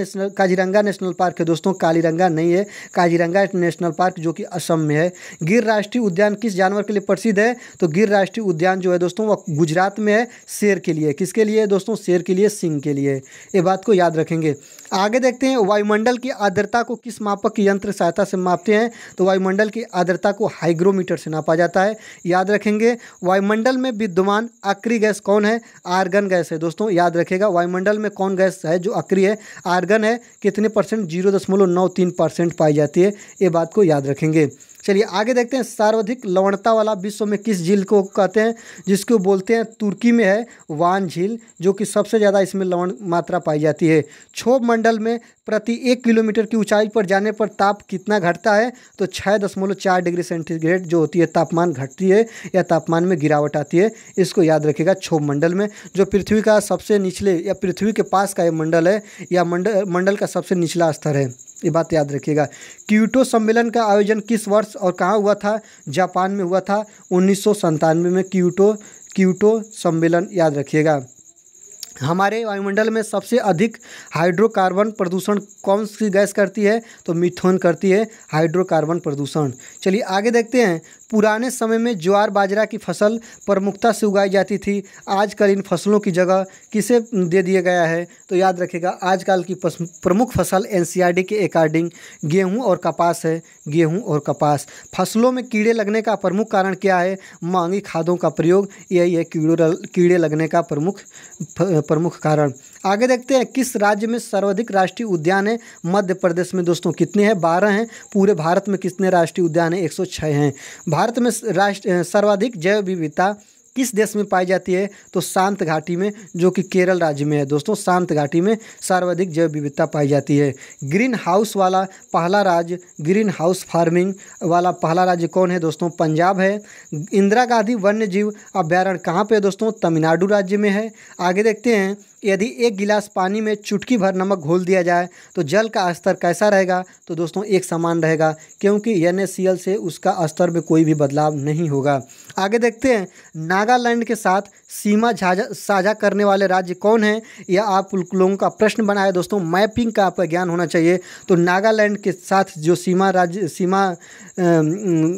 national park है दोस्तों। कालीरंगा नहीं है, काजीरंगा नेशनल पार्क जो कि असम में है। गिर राष्ट्रीय उद्यान किस जानवर के लिए प्रसिद्ध है, तो गिर राष्ट्रीय उद्यान जो है दोस्तों वह गुजरात में है, शेर के लिए। किसके लिए दोस्तों, शेर के लिए, सिंह के लिए, ये बात को याद रखेंगे। आगे देखते हैं वायुमंडल की आर्द्रता को किस मापक यंत्र सहायता से मापते हैं, तो वायुमंडल की आर्द्रता को हाइग्रोमीटर से नापा जाता है, याद रखेंगे। वायुमंडल में विद्यमान अक्रिय गैस कौन है, आर्गन गैस है दोस्तों, याद रखेगा। वायुमंडल में कौन गैस है जो अक्रिय है, आर्गन है। कितने परसेंट, 0.93% पाई जाती है, ये बात को याद रखेंगे। चलिए आगे देखते हैं सर्वाधिक लवणता वाला विश्व में किस झील को कहते हैं, जिसको बोलते हैं तुर्की में है वान झील, जो कि सबसे ज़्यादा इसमें लवण मात्रा पाई जाती है। क्षोभ मंडल में प्रति 1 किलोमीटर की ऊंचाई पर जाने पर ताप कितना घटता है, तो 6.4 डिग्री सेंटीग्रेड जो होती है तापमान घटती है या तापमान में गिरावट आती है, इसको याद रखिएगा। क्षोभ मंडल में जो पृथ्वी का सबसे निचले या पृथ्वी के पास का ये मंडल है या मंडल का सबसे निचला स्तर है, ये बात याद रखिएगा। क्योटो सम्मेलन का आयोजन किस वर्ष और कहाँ हुआ था, जापान में हुआ था 1997 में। क्योटो सम्मेलन, याद रखिएगा। हमारे वायुमंडल में सबसे अधिक हाइड्रोकार्बन प्रदूषण कौन सी गैस करती है? तो मीथेन करती है हाइड्रोकार्बन प्रदूषण। चलिए आगे देखते हैं। पुराने समय में ज्वार बाजरा की फसल प्रमुखता से उगाई जाती थी, आजकल इन फसलों की जगह किसे दे दिया गया है? तो याद रखिएगा आजकल की प्रमुख फसल एनसीईआरटी के अकॉर्डिंग गेहूं और कपास है। गेहूं और कपास फसलों में कीड़े लगने का प्रमुख कारण क्या है? महंगी खादों का प्रयोग, यही है कीड़े लगने का प्रमुख कारण। आगे देखते हैं। किस राज्य में सर्वाधिक राष्ट्रीय उद्यान है? मध्य प्रदेश में। दोस्तों कितने हैं? 12 हैं। पूरे भारत में कितने राष्ट्रीय उद्यान हैं? 106 हैं। भारत में सर्वाधिक जैव विविधता किस देश में पाई जाती है? तो शांत घाटी में, जो कि केरल राज्य में है। दोस्तों शांत घाटी में सर्वाधिक जैव विविधता पाई जाती है। ग्रीन हाउस वाला पहला राज्य, ग्रीन हाउस फार्मिंग वाला पहला राज्य कौन है? दोस्तों पंजाब है। इंदिरा गांधी वन्य जीव अभ्यारण्य कहाँ पे है? दोस्तों तमिलनाडु राज्य में है। आगे देखते हैं। यदि एक गिलास पानी में चुटकी भर नमक घोल दिया जाए तो जल का स्तर कैसा रहेगा? तो दोस्तों एक समान रहेगा, क्योंकि NaCl से उसका स्तर में कोई भी बदलाव नहीं होगा। आगे देखते हैं। नागालैंड के साथ सीमा साझा करने वाले राज्य कौन हैं? यह आप लोगों का प्रश्न बना है। दोस्तों मैपिंग का आपका ज्ञान होना चाहिए। तो नागालैंड के साथ जो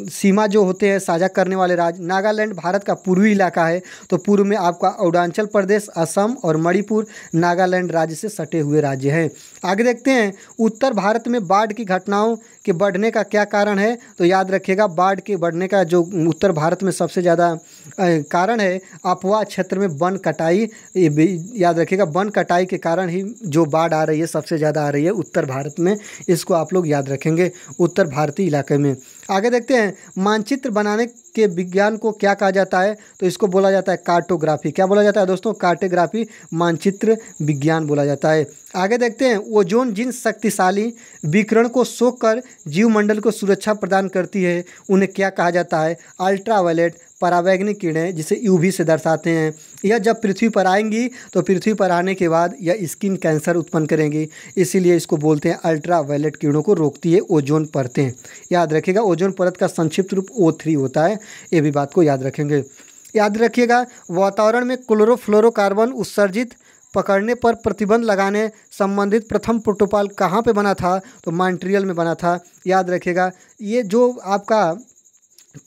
सीमा जो होते हैं साझा करने वाले राज्य, नागालैंड भारत का पूर्वी इलाका है। तो पूर्व में आपका अरुणाचल प्रदेश, असम और मणिपुर नागालैंड राज्य से सटे हुए राज्य हैं। आगे देखते हैं। उत्तर भारत में बाढ़ की घटनाओं के बढ़ने का क्या कारण है? तो याद रखिएगा बाढ़ के बढ़ने का जो उत्तर भारत में सबसे ज़्यादा कारण है अपवा क्षेत्र में वन कटाई। याद रखिएगा वन कटाई के कारण ही जो बाढ़ आ रही है सबसे ज़्यादा आ रही है उत्तर भारत में। इसको आप लोग याद रखेंगे उत्तर भारतीय इलाके में। आगे देखते हैं। मानचित्र बनाने के विज्ञान को क्या कहा जाता है? तो इसको बोला जाता है कार्टोग्राफी। क्या बोला जाता है दोस्तों? कार्टोग्राफी, मानचित्र विज्ञान बोला जाता है। आगे देखते हैं। ओजोन जिन शक्तिशाली विकिरण को सोखकर जीवमंडल को सुरक्षा प्रदान करती है उन्हें क्या कहा जाता है? अल्ट्रावायलेट परावैंगनिक किरणें, जिसे UV से दर्शाते हैं। यह जब पृथ्वी पर आएंगी तो पृथ्वी पर आने के बाद यह स्किन कैंसर उत्पन्न करेंगी, इसीलिए इसको बोलते हैं अल्ट्रावायलेट किरणों को रोकती है ओजोन परतें। याद रखिएगा ओजोन परत का संक्षिप्त रूप O3 होता है, ये भी बात को याद रखेंगे। याद रखिएगा वातावरण में क्लोरोफ्लोरोकार्बन उत्सर्जित पकड़ने पर प्रतिबंध लगाने संबंधित प्रथम प्रोटोकॉल कहाँ पे बना था? तो मॉन्ट्रियल में बना था। याद रखिएगा ये जो आपका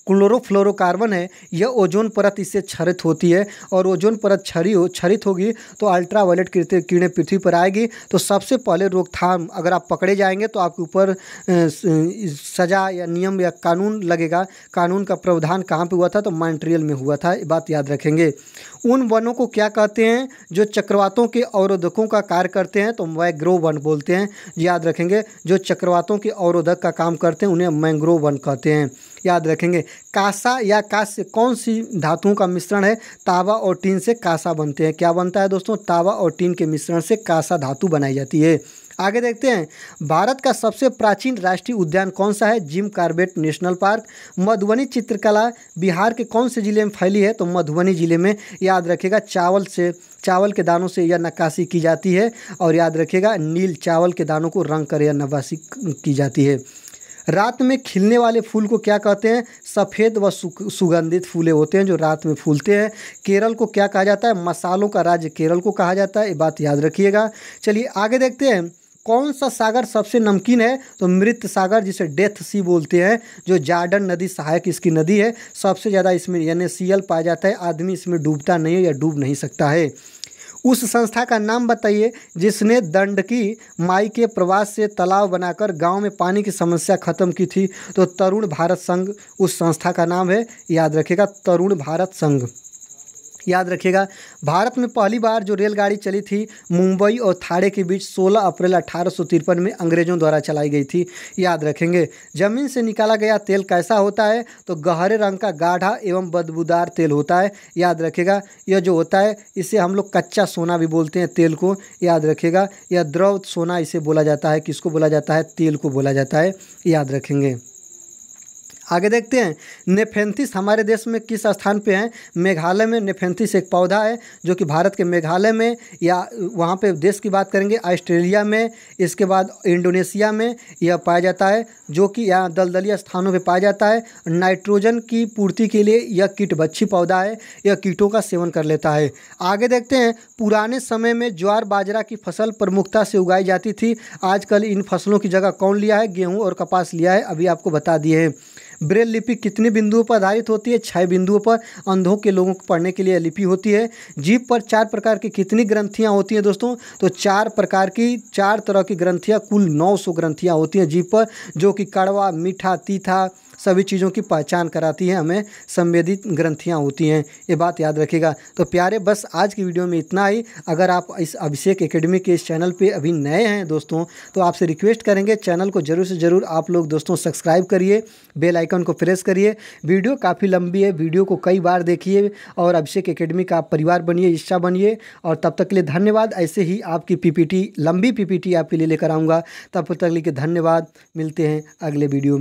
क्लोरोफ्लोरोकार्बन है यह ओजोन परत इससे क्षरित होती है, और ओजोन परत क्षरित होगी तो अल्ट्रावायलेट किरणें पृथ्वी पर आएगी। तो सबसे पहले रोकथाम, अगर आप पकड़े जाएंगे तो आपके ऊपर सज़ा या नियम या कानून लगेगा। कानून का प्रावधान कहाँ पे हुआ था? तो मॉन्ट्रियल में हुआ था, बात याद रखेंगे। उन वनों को क्या कहते हैं जो चक्रवातों के अवरोधकों का कार्य करते हैं? तो मैंग्रोव वन बोलते हैं। याद रखेंगे जो चक्रवातों के अवरोधक का काम करते हैं उन्हें मैंग्रोव वन कहते हैं। याद रखेंगे। कांसा या कांस्य कौन सी धातुओं का मिश्रण है? तांबा और टीन से कांसा बनते हैं। क्या बनता है दोस्तों? तांबा और टीन के मिश्रण से कांसा धातु बनाई जाती है। आगे देखते हैं। भारत का सबसे प्राचीन राष्ट्रीय उद्यान कौन सा है? Jim Corbett national park. Madhubani चित्रकला बिहार के कौन से जिले में फैली है? तो मधुबनी जिले में। याद रखिएगा चावल के दानों से यह नक्काशी की जाती है, और याद रखिएगा नील चावल के दानों को रंग कर यह नक्काशी की जाती है। रात में खिलने वाले फूल को क्या कहते हैं? सफ़ेद व सुगंधित फूले होते हैं जो रात में फूलते हैं। केरल को क्या कहा जाता है? मसालों का राज्य केरल को कहा जाता है, ये बात याद रखिएगा। चलिए आगे देखते हैं। कौन सा सागर सबसे नमकीन है? तो मृत सागर, जिसे डेथ सी बोलते हैं, जो जार्डन नदी सहायक इसकी नदी है। सबसे ज़्यादा इसमें NaCl पाया जाता है। आदमी इसमें डूबता नहीं है या डूब नहीं सकता है। उस संस्था का नाम बताइए जिसने दंडकी माई के प्रवास से तालाब बनाकर गांव में पानी की समस्या खत्म की थी। तो तरुण भारत संघ उस संस्था का नाम है। याद रखिएगा तरुण भारत संघ। याद रखिएगा भारत में पहली बार जो रेलगाड़ी चली थी मुंबई और थाने के बीच 16 अप्रैल 1853 में अंग्रेज़ों द्वारा चलाई गई थी। याद रखेंगे। ज़मीन से निकाला गया तेल कैसा होता है? तो गहरे रंग का गाढ़ा एवं बदबूदार तेल होता है। याद रखिएगा यह जो होता है इसे हम लोग कच्चा सोना भी बोलते हैं तेल को। याद रखिएगा यह द्रव सोना इसे बोला जाता है। किसको बोला जाता है? तेल को बोला जाता है। याद रखेंगे। आगे देखते हैं नेफेंथिस हमारे देश में किस स्थान पे है। मेघालय में नेफेंथिस एक पौधा है जो कि भारत के मेघालय में, या वहाँ पे देश की बात करेंगे ऑस्ट्रेलिया में, इसके बाद इंडोनेशिया में यह पाया जाता है, जो कि यहाँ दलदली स्थानों पे पाया जाता है। नाइट्रोजन की पूर्ति के लिए यह कीटभक्षी पौधा है, यह कीटों का सेवन कर लेता है। आगे देखते हैं पुराने समय में ज्वार बाजरा की फसल प्रमुखता से उगाई जाती थी। आजकल इन फसलों की जगह कौन लिया है? गेहूँ और कपास लिया है, अभी आपको बता दिए हैं। ब्रेल लिपि कितने बिंदुओं पर आधारित होती है? 6 बिंदुओं पर। अंधों के लोगों को पढ़ने के लिए लिपि होती है। जीभ पर 4 प्रकार की कितनी ग्रंथियां होती हैं दोस्तों? तो 4 प्रकार की, 4 तरह की ग्रंथियां, कुल 900 ग्रंथियां होती हैं जीभ पर, जो कि कड़वा, मीठा, तीखा सभी चीज़ों की पहचान कराती हैं हमें। संवेदित ग्रंथियां होती हैं, ये बात याद रखिएगा। तो प्यारे, बस आज की वीडियो में इतना ही। अगर आप इस अभिषेक एकेडमी के इस चैनल पे अभी नए हैं दोस्तों, तो आपसे रिक्वेस्ट करेंगे चैनल को ज़रूर से ज़रूर आप लोग दोस्तों सब्सक्राइब करिए, बेल आइकन को प्रेस करिए। वीडियो काफ़ी लंबी है, वीडियो को कई बार देखिए और अभिषेक एकेडमी का आप परिवार बनिए, हिस्सा बनिए। और तब तक के लिए धन्यवाद। ऐसे ही आपकी पीपीटी, लंबी पीपीटी आपके लिए लेकर आऊँगा। तब तक के लिए धन्यवाद। मिलते हैं अगले वीडियो में।